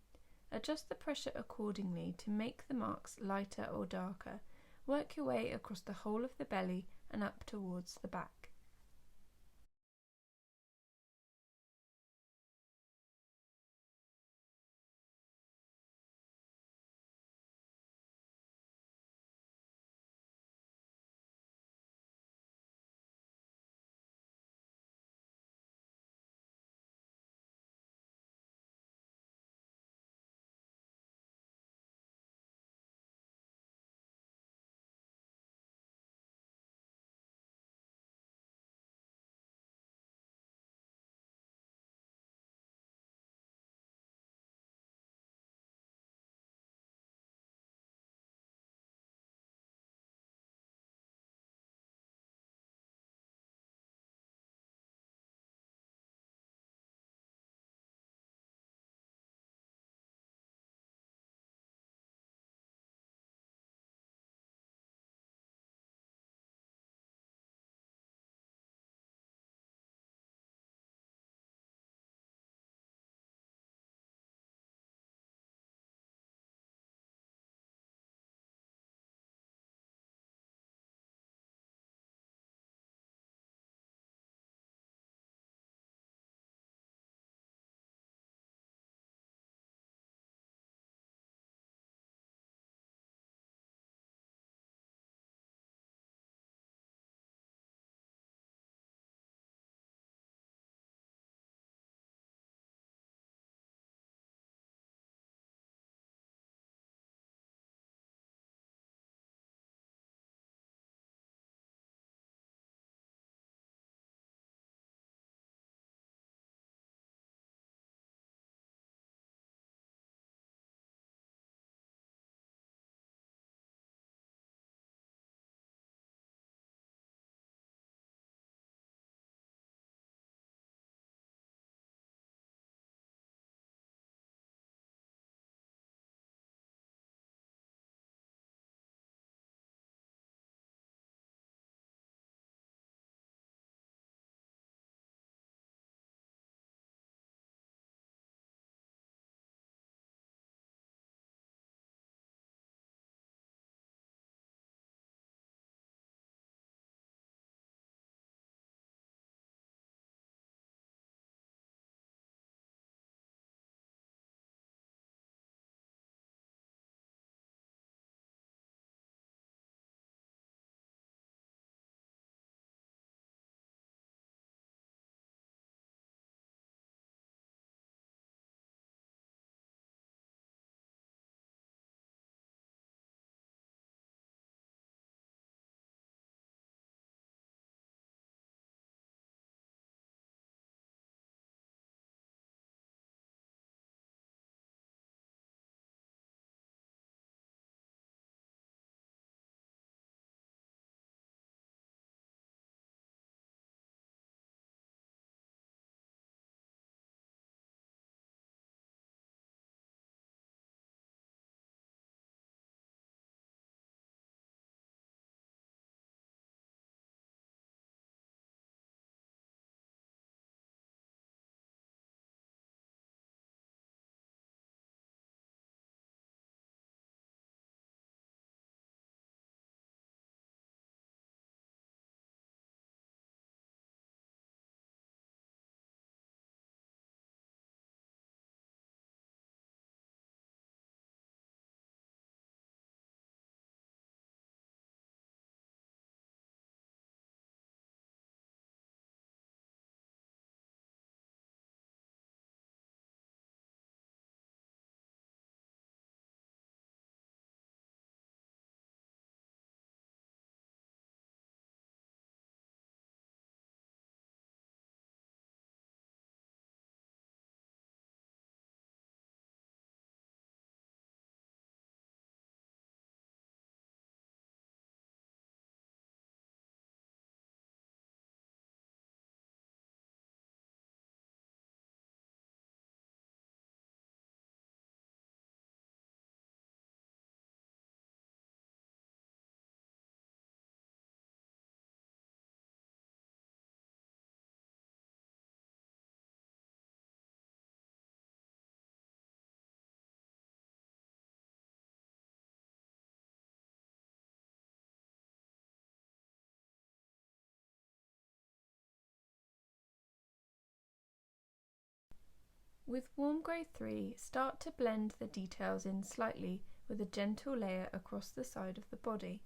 Adjust the pressure accordingly to make the marks lighter or darker. Work your way across the whole of the belly and up towards the back. With warm grey 3, start to blend the details in slightly with a gentle layer across the side of the body.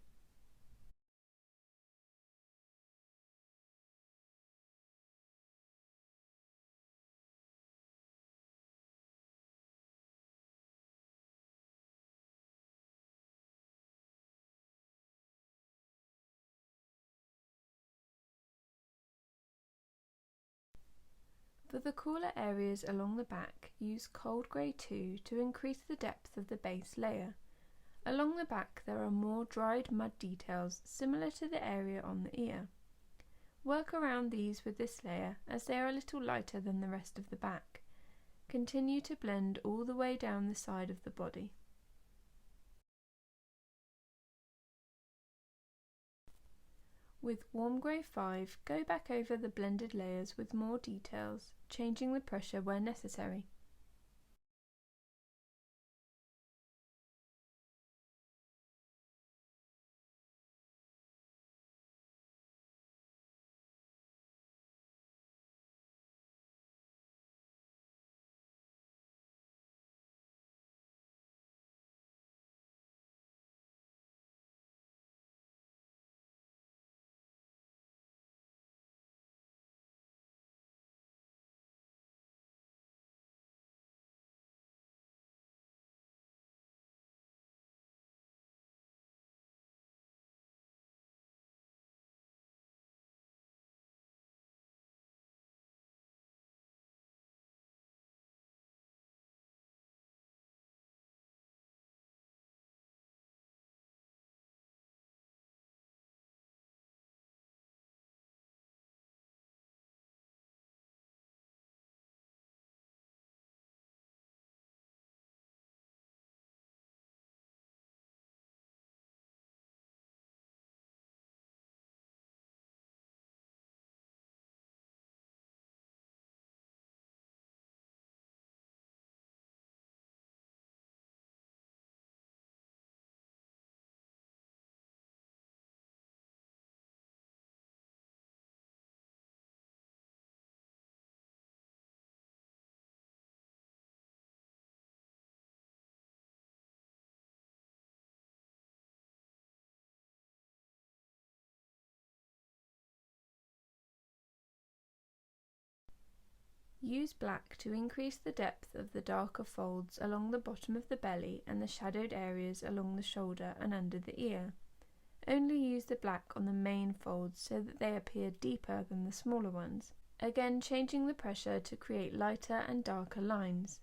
For the cooler areas along the back, use cold grey 2 to increase the depth of the base layer. Along the back there are more dried mud details similar to the area on the ear. Work around these with this layer as they are a little lighter than the rest of the back. Continue to blend all the way down the side of the body. With warm grey 5, go back over the blended layers with more details, changing the pressure where necessary. Use black to increase the depth of the darker folds along the bottom of the belly and the shadowed areas along the shoulder and under the ear. Only use the black on the main folds so that they appear deeper than the smaller ones, again changing the pressure to create lighter and darker lines.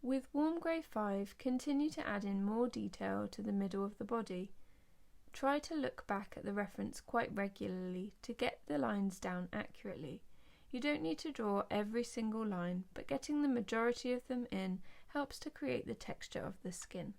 With warm grey 5, continue to add in more detail to the middle of the body. Try to look back at the reference quite regularly to get the lines down accurately. You don't need to draw every single line, but getting the majority of them in helps to create the texture of the skin.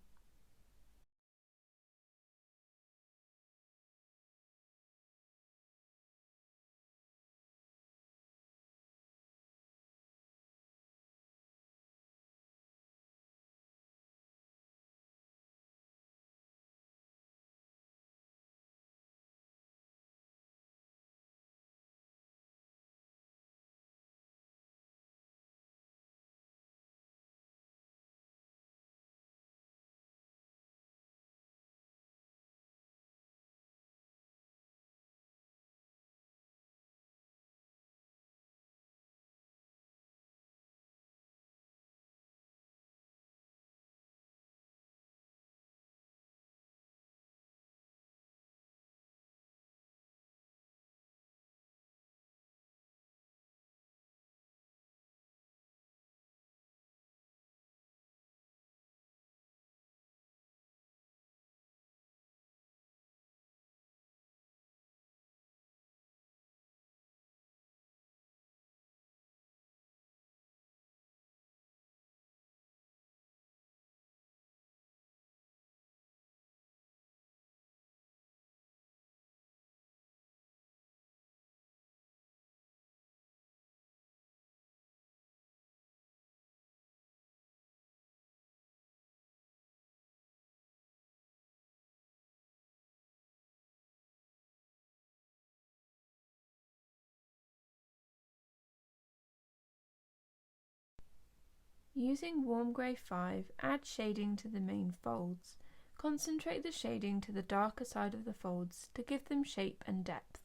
Using warm grey 5, add shading to the main folds. Concentrate the shading to the darker side of the folds to give them shape and depth.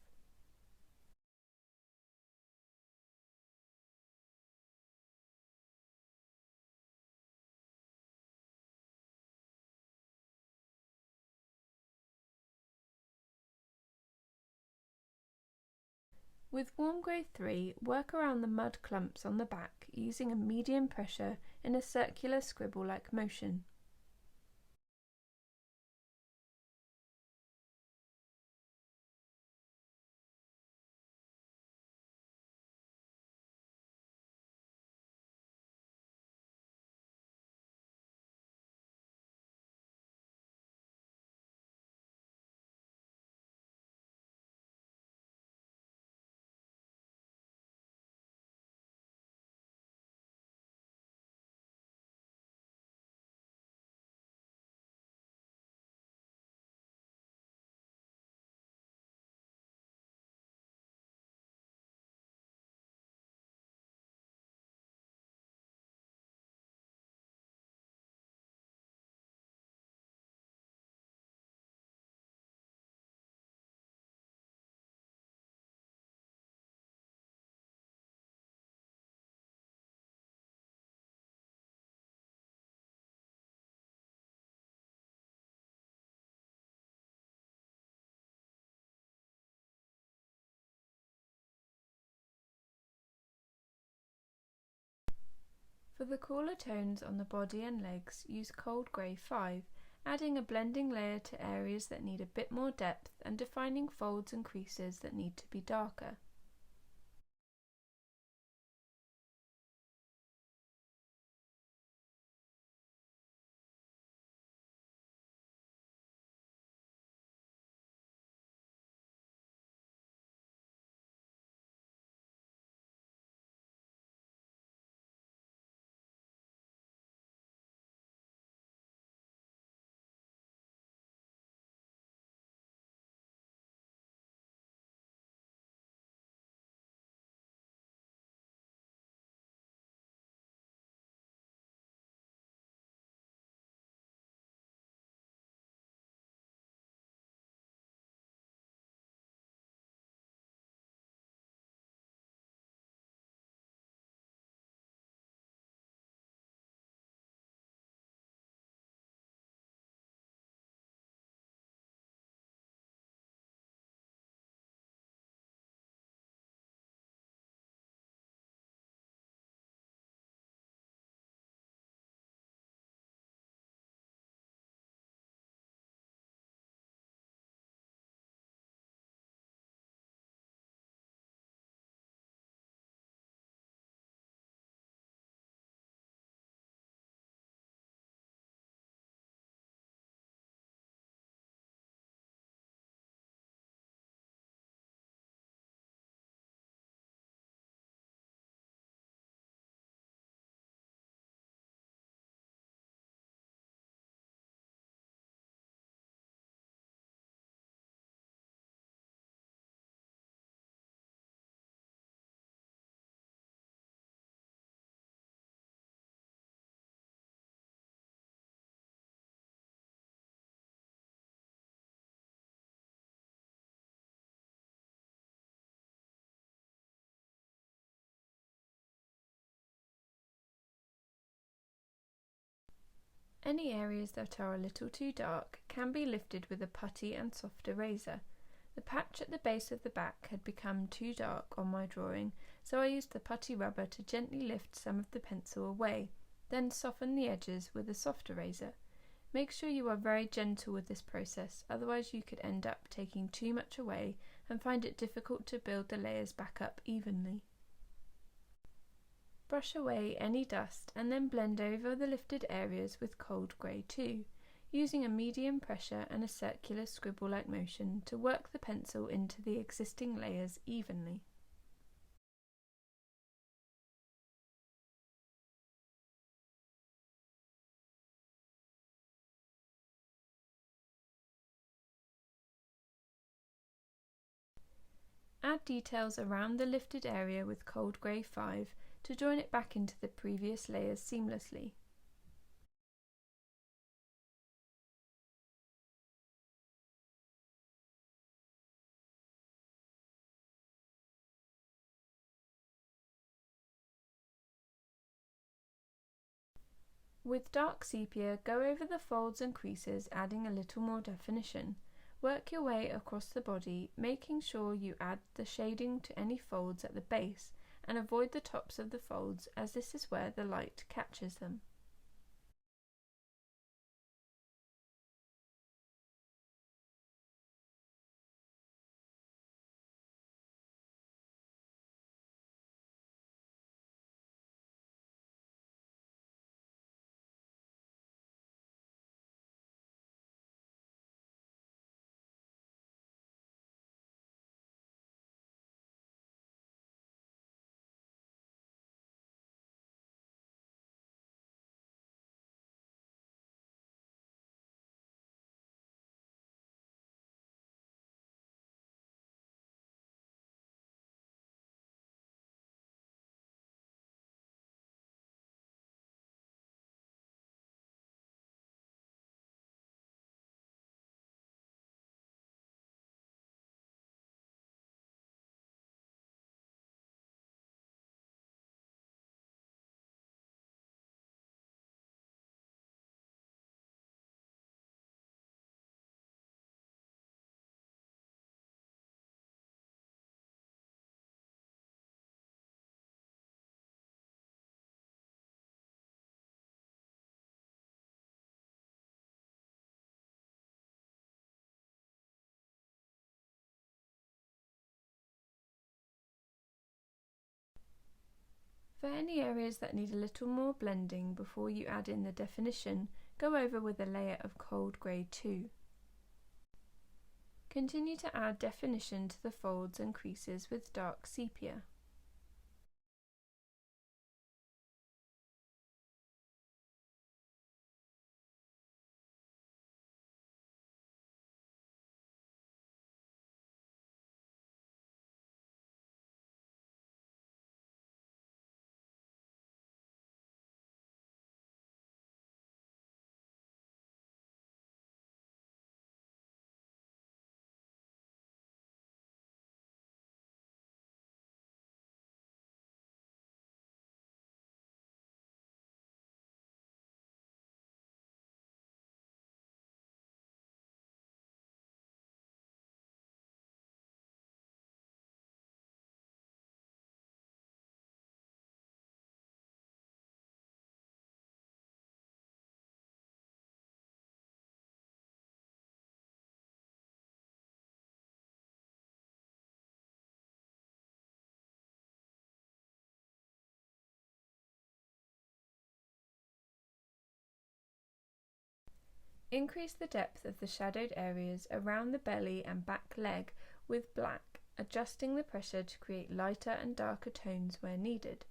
With warm grey 3, work around the mud clumps on the back using a medium pressure in a circular scribble-like motion. For the cooler tones on the body and legs, use cold grey 5, adding a blending layer to areas that need a bit more depth and defining folds and creases that need to be darker. Any areas that are a little too dark can be lifted with a putty and soft eraser. The patch at the base of the back had become too dark on my drawing, so I used the putty rubber to gently lift some of the pencil away, then soften the edges with a soft eraser. Make sure you are very gentle with this process, otherwise you could end up taking too much away and find it difficult to build the layers back up evenly. Brush away any dust and then blend over the lifted areas with cold grey too, using a medium pressure and a circular scribble-like motion to work the pencil into the existing layers evenly. Add details around the lifted area with cold grey 5 to join it back into the previous layers seamlessly. With dark sepia, go over the folds and creases, adding a little more definition. Work your way across the body, making sure you add the shading to any folds at the base and avoid the tops of the folds, as this is where the light catches them. For any areas that need a little more blending before you add in the definition, go over with a layer of cold grey 2. Continue to add definition to the folds and creases with dark sepia. Increase the depth of the shadowed areas around the belly and back leg with black, adjusting the pressure to create lighter and darker tones where needed.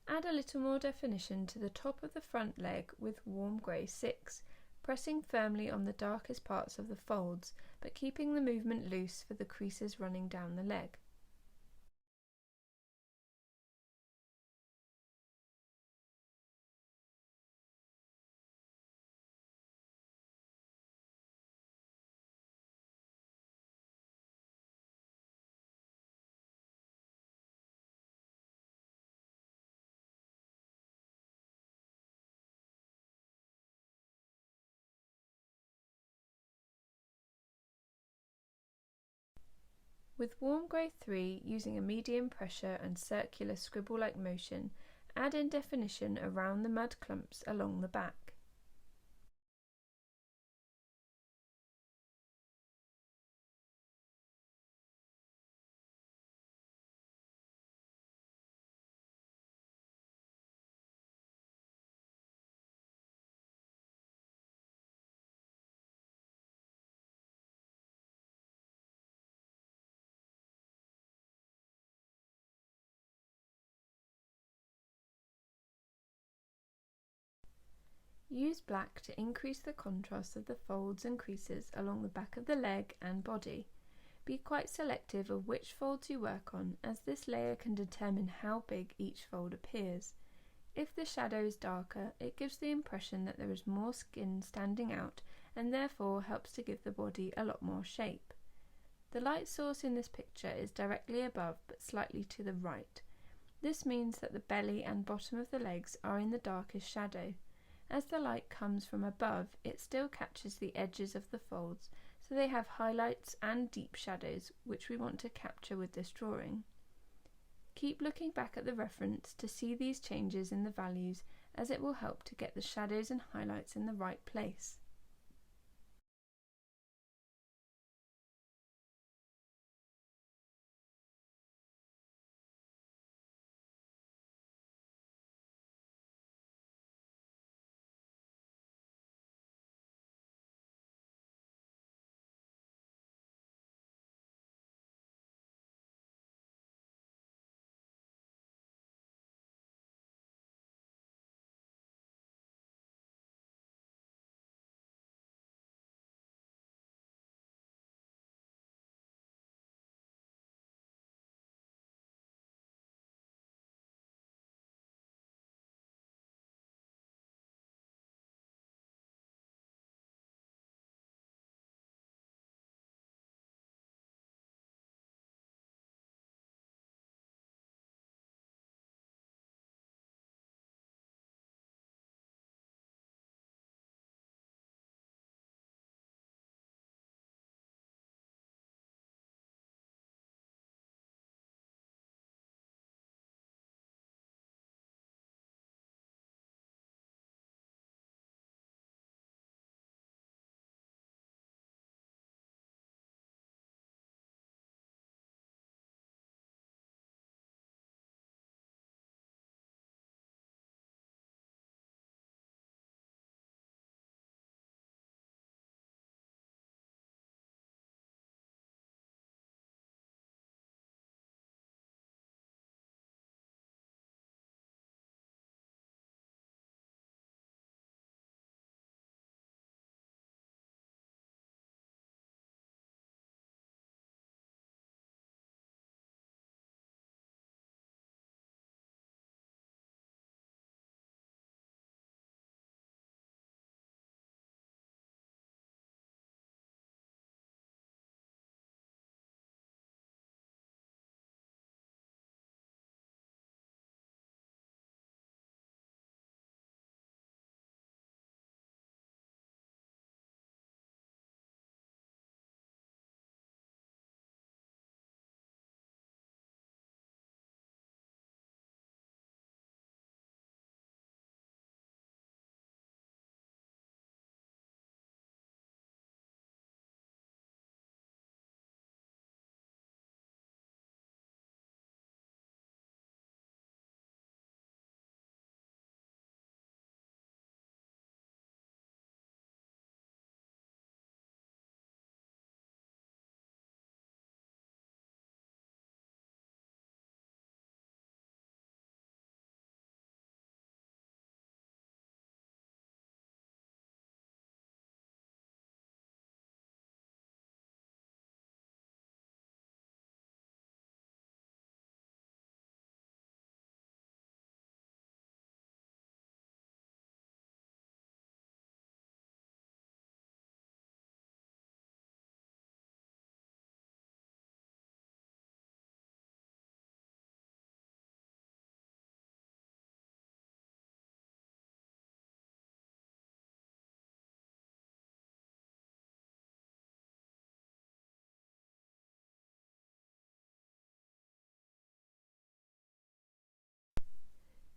Add a little more definition to the top of the front leg with warm grey 6, pressing firmly on the darkest parts of the folds, but keeping the movement loose for the creases running down the leg. With warm grey 3, using a medium pressure and circular scribble-like motion, add in definition around the mud clumps along the back. Use black to increase the contrast of the folds and creases along the back of the leg and body. Be quite selective of which folds you work on, as this layer can determine how big each fold appears. If the shadow is darker, it gives the impression that there is more skin standing out and therefore helps to give the body a lot more shape. The light source in this picture is directly above but slightly to the right. This means that the belly and bottom of the legs are in the darkest shadow. As the light comes from above, it still catches the edges of the folds, so they have highlights and deep shadows, which we want to capture with this drawing. Keep looking back at the reference to see these changes in the values, as it will help to get the shadows and highlights in the right place.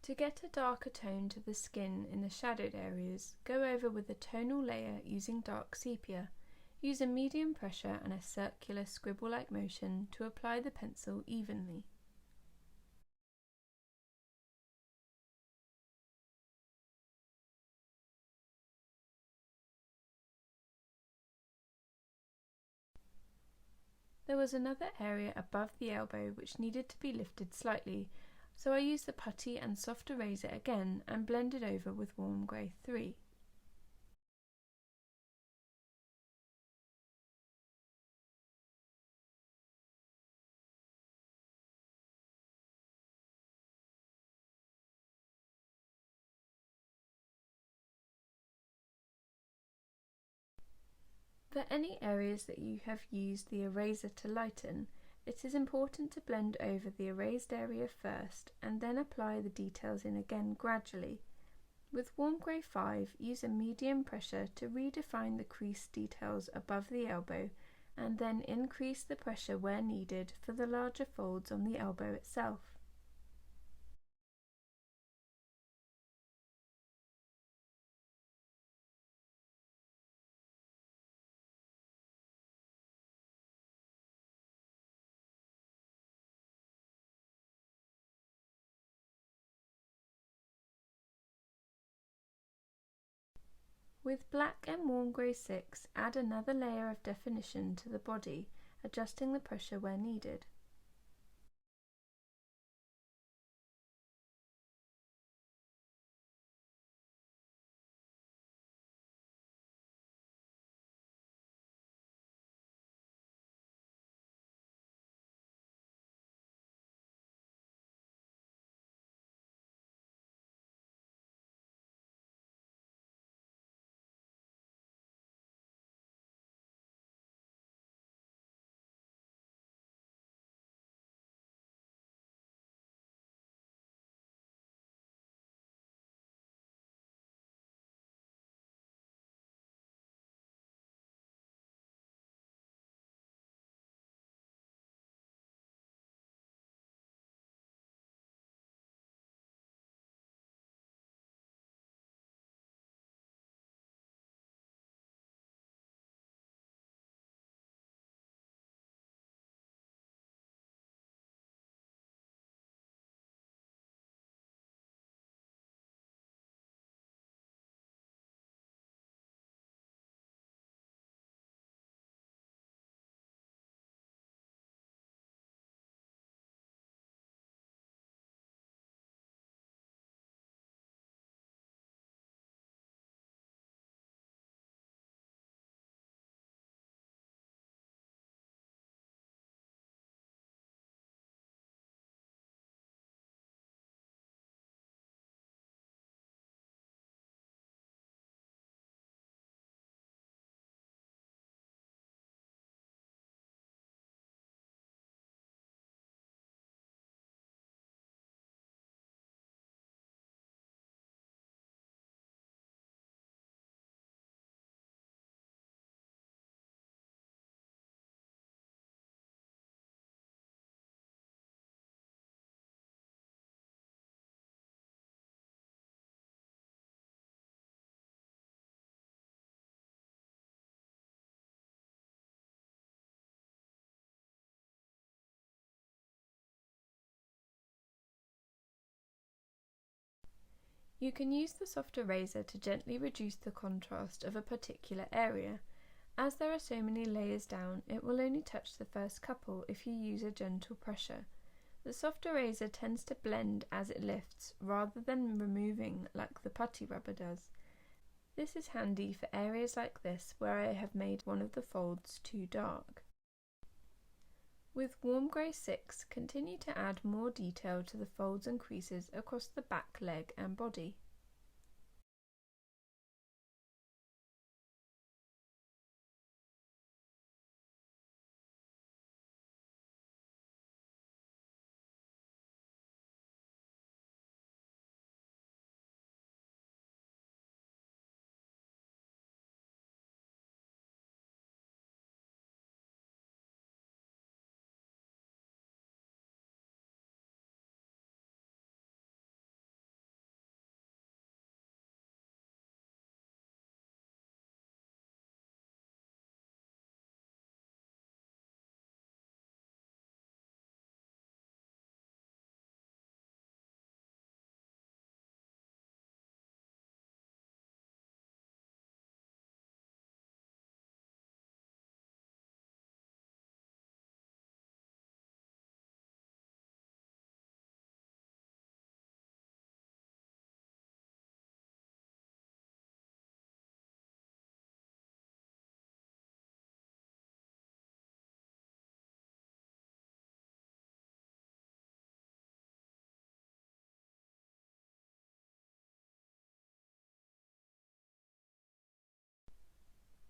To get a darker tone to the skin in the shadowed areas, go over with a tonal layer using dark sepia. Use a medium pressure and a circular scribble-like motion to apply the pencil evenly. There was another area above the elbow which needed to be lifted slightly, so I used the putty and soft eraser again and blended over with warm grey 3. For any areas that you have used the eraser to lighten, it is important to blend over the erased area first and then apply the details in again gradually. With warm grey 5, use a medium pressure to redefine the crease details above the elbow and then increase the pressure where needed for the larger folds on the elbow itself. With black and warm grey 6, add another layer of definition to the body, adjusting the pressure where needed. You can use the soft eraser to gently reduce the contrast of a particular area. As there are so many layers down, it will only touch the first couple if you use a gentle pressure. The soft eraser tends to blend as it lifts rather than removing like the putty rubber does. This is handy for areas like this where I have made one of the folds too dark. With warm grey 6, continue to add more detail to the folds and creases across the back leg and body.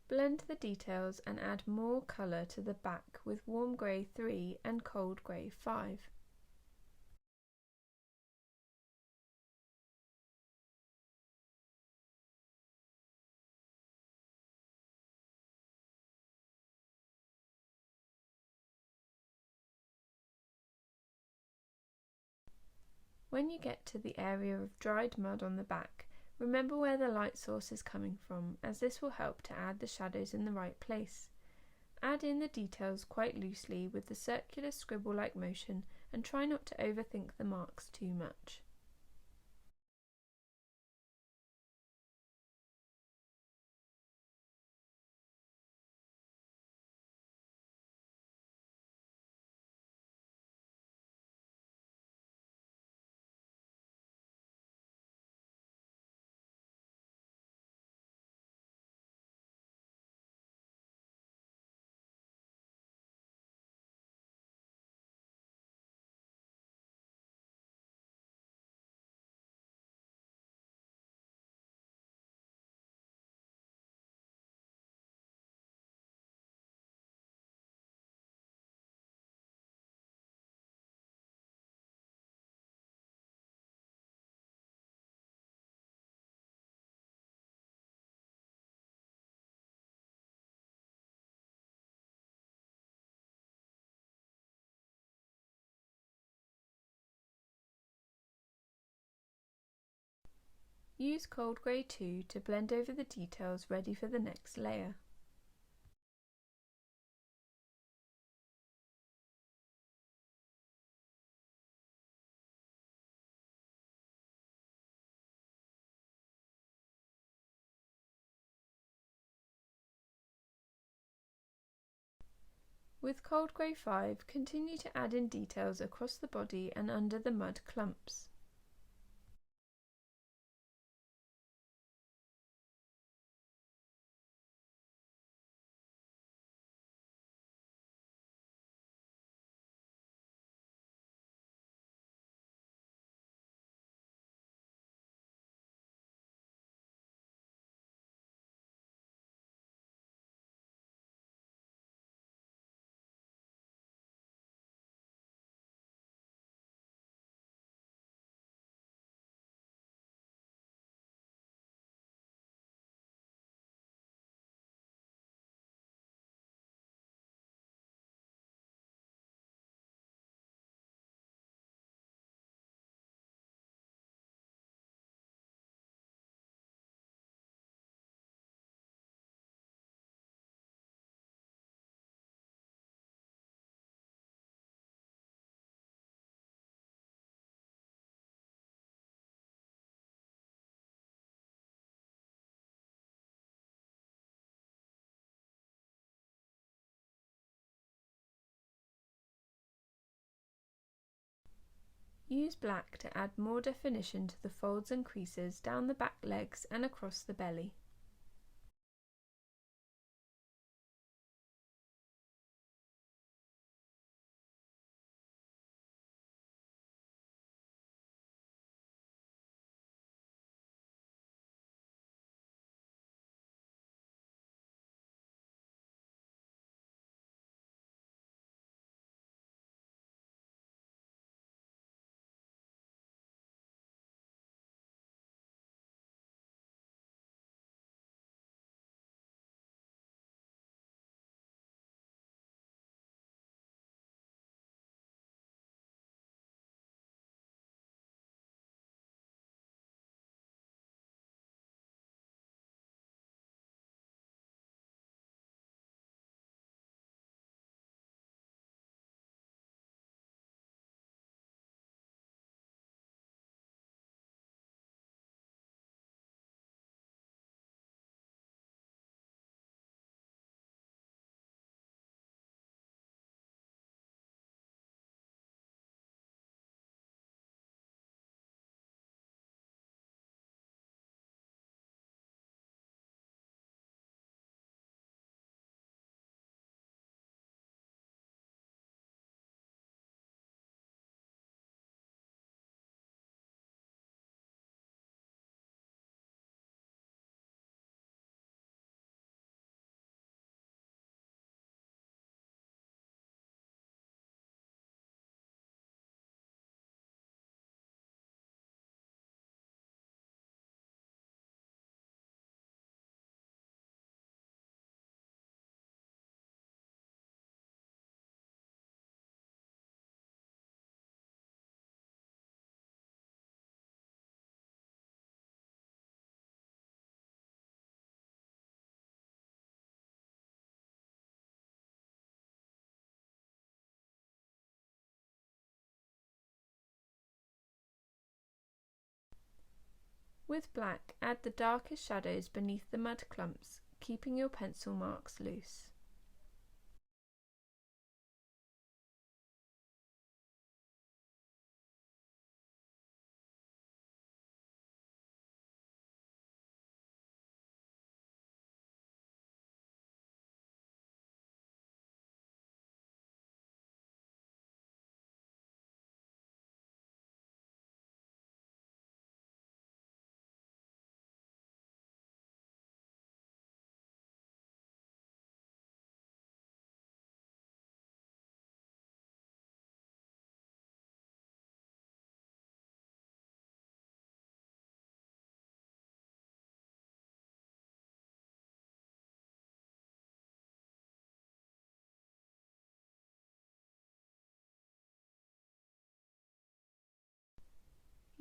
Blend the details and add more colour to the back with warm grey 3 and cold grey 5. When you get to the area of dried mud on the back, remember where the light source is coming from, as this will help to add the shadows in the right place. Add in the details quite loosely with the circular scribble-like motion and try not to overthink the marks too much. Use cold grey 2 to blend over the details ready for the next layer. With cold grey 5, continue to add in details across the body and under the mud clumps. Use black to add more definition to the folds and creases down the back legs and across the belly. With black, add the darkest shadows beneath the mud clumps, keeping your pencil marks loose.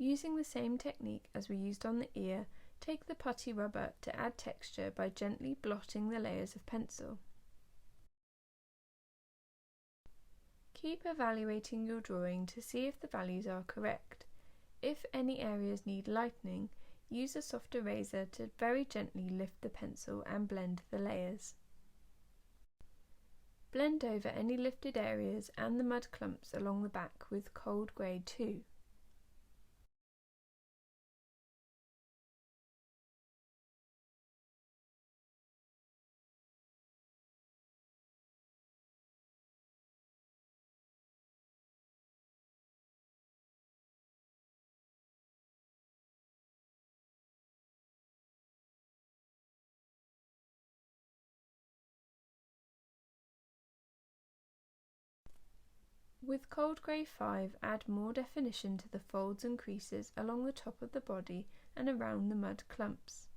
Using the same technique as we used on the ear, take the putty rubber to add texture by gently blotting the layers of pencil. Keep evaluating your drawing to see if the values are correct. If any areas need lightening, use a soft eraser to very gently lift the pencil and blend the layers. Blend over any lifted areas and the mud clumps along the back with cold grey 2. With cold grey 5, add more definition to the folds and creases along the top of the body and around the mud clumps.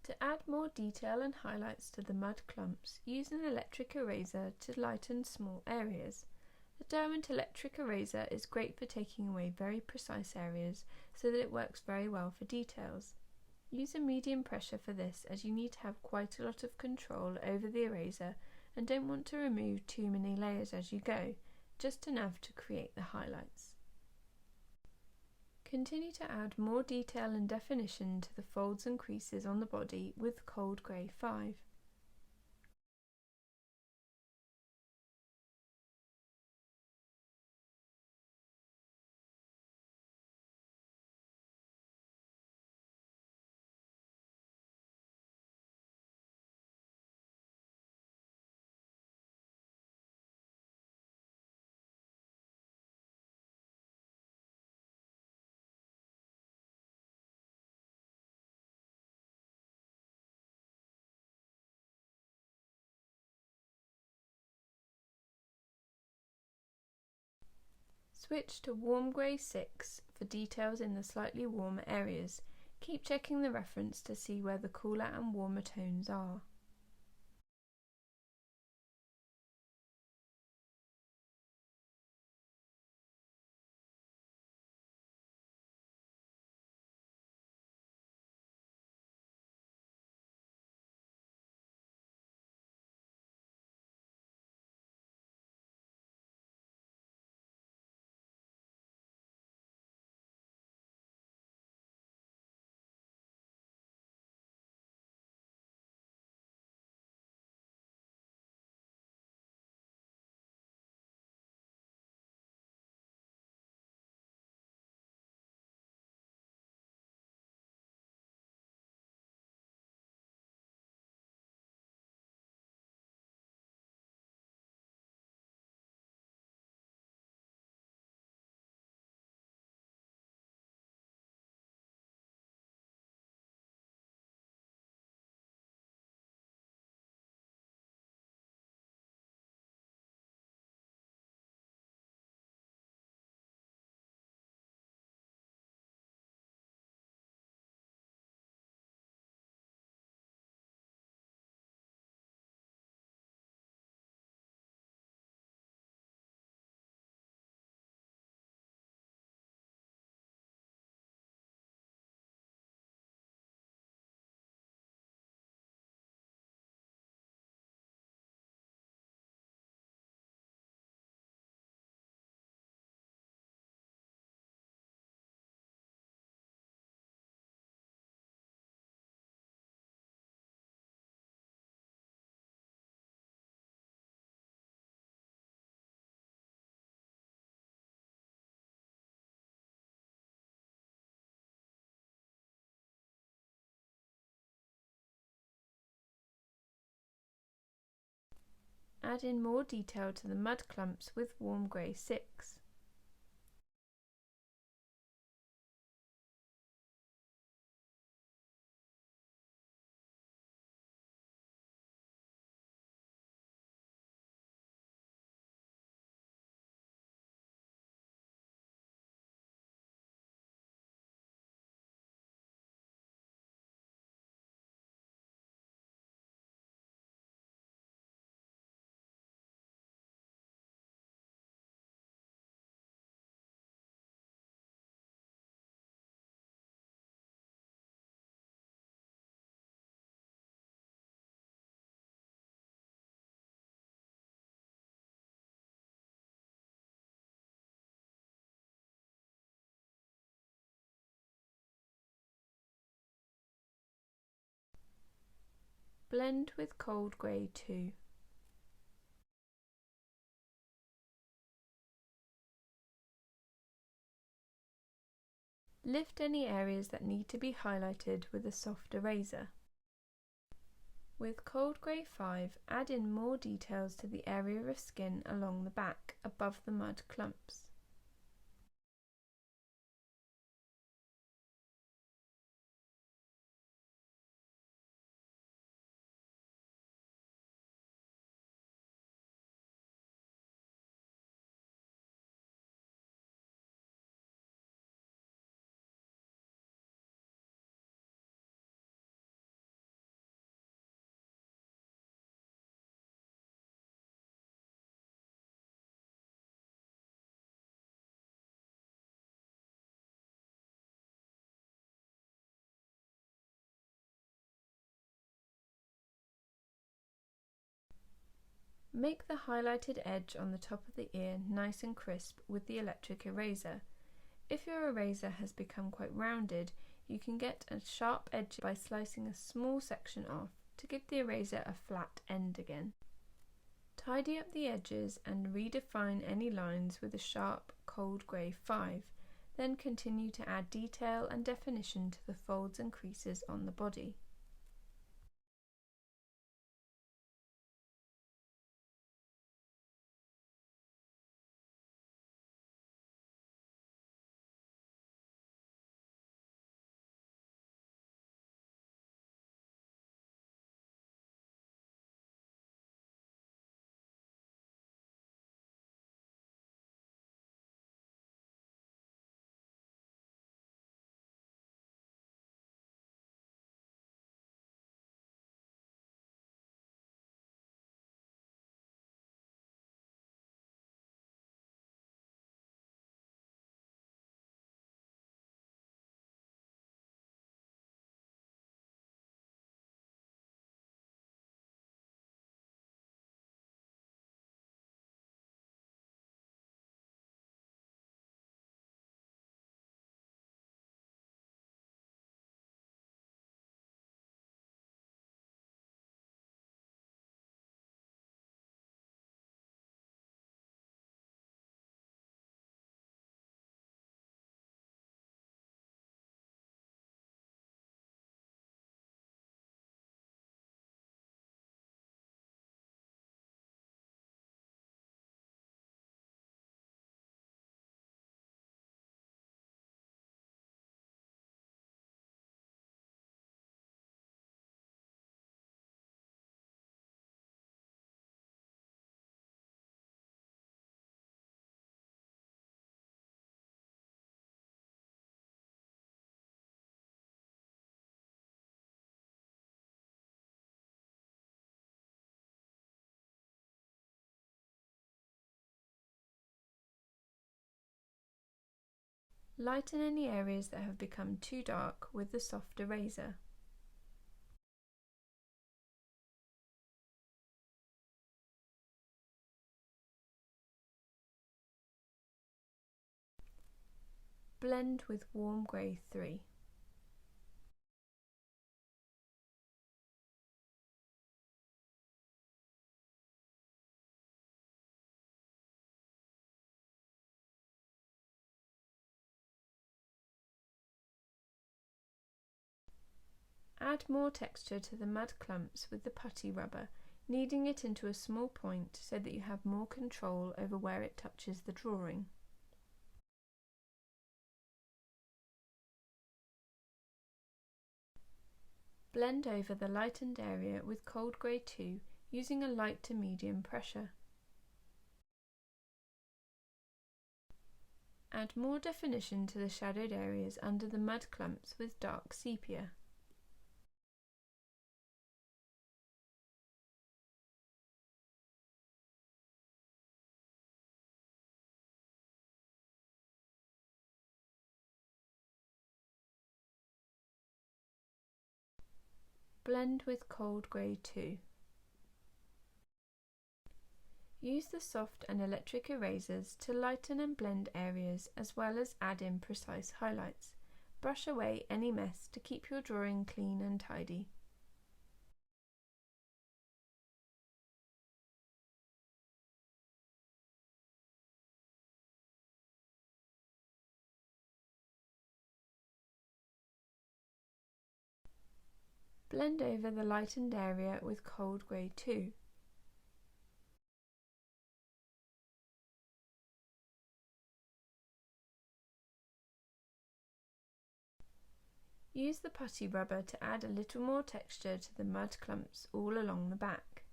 To add more detail and highlights to the mud clumps, use an electric eraser to lighten small areas. The Derwent electric eraser is great for taking away very precise areas so that it works very well for details. Use a medium pressure for this as you need to have quite a lot of control over the eraser and don't want to remove too many layers as you go, just enough to create the highlights. Continue to add more detail and definition to the folds and creases on the body with cold grey 5. Switch to warm grey 6 for details in the slightly warmer areas. Keep checking the reference to see where the cooler and warmer tones are. Add in more detail to the mud clumps with warm grey 6. Blend with cold grey 2. Lift any areas that need to be highlighted with a soft eraser. With cold grey 5, add in more details to the area of skin along the back, above the mud clumps. Make the highlighted edge on the top of the ear nice and crisp with the electric eraser. If your eraser has become quite rounded, you can get a sharp edge by slicing a small section off to give the eraser a flat end again. Tidy up the edges and redefine any lines with a sharp cold grey 5, then continue to add detail and definition to the folds and creases on the body. Lighten any areas that have become too dark with the soft eraser. Blend with warm grey 3. Add more texture to the mud clumps with the putty rubber, kneading it into a small point so that you have more control over where it touches the drawing. Blend over the lightened area with Cold Grey 2 using a light to medium pressure. Add more definition to the shadowed areas under the mud clumps with dark sepia. Blend with Cold Grey 2. Use the soft and electric erasers to lighten and blend areas as well as add in precise highlights. Brush away any mess to keep your drawing clean and tidy. Blend over the lightened area with Cold Grey 2. Use the putty rubber to add a little more texture to the mud clumps all along the back.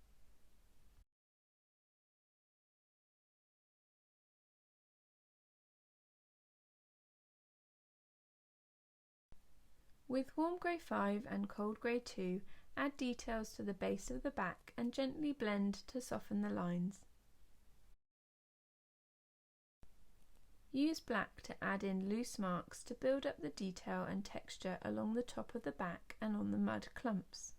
With Warm Grey 5 and Cold Grey 2, add details to the base of the back and gently blend to soften the lines. Use black to add in loose marks to build up the detail and texture along the top of the back and on the mud clumps.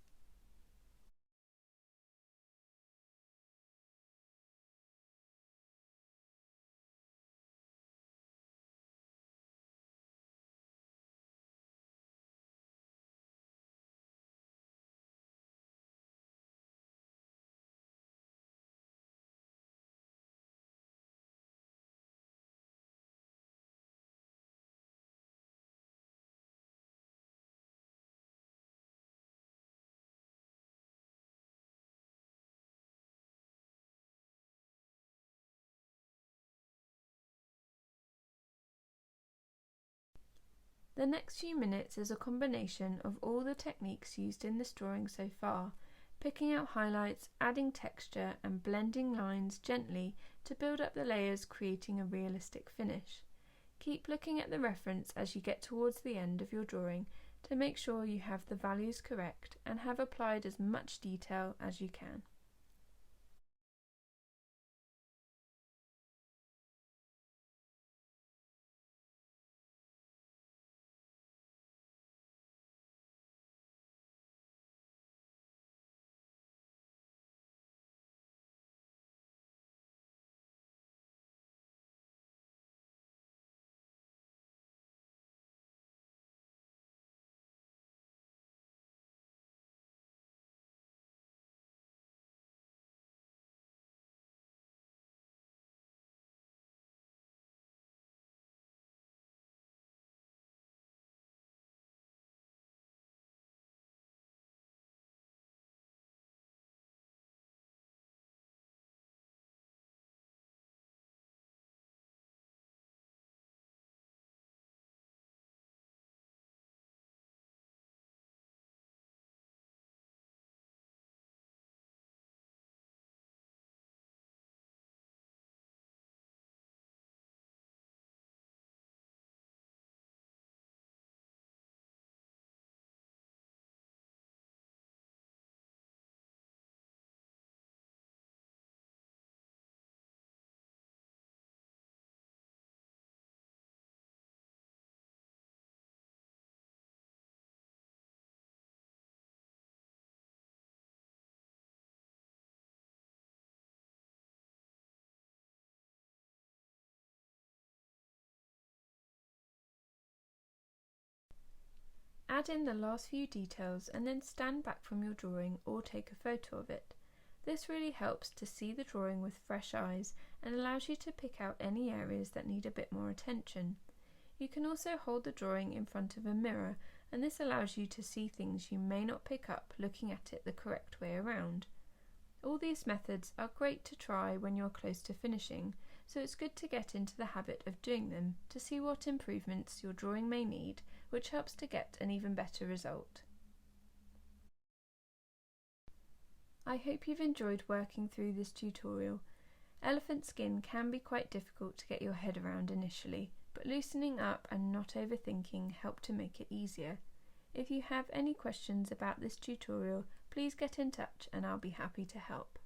The next few minutes is a combination of all the techniques used in this drawing so far, picking out highlights, adding texture and blending lines gently to build up the layers, creating a realistic finish. Keep looking at the reference as you get towards the end of your drawing to make sure you have the values correct and have applied as much detail as you can. Add in the last few details and then stand back from your drawing or take a photo of it. This really helps to see the drawing with fresh eyes and allows you to pick out any areas that need a bit more attention. You can also hold the drawing in front of a mirror, and this allows you to see things you may not pick up looking at it the correct way around. All these methods are great to try when you're close to finishing, so it's good to get into the habit of doing them to see what improvements your drawing may need, which helps to get an even better result. I hope you've enjoyed working through this tutorial. Elephant skin can be quite difficult to get your head around initially, but loosening up and not overthinking help to make it easier. If you have any questions about this tutorial, please get in touch and I'll be happy to help.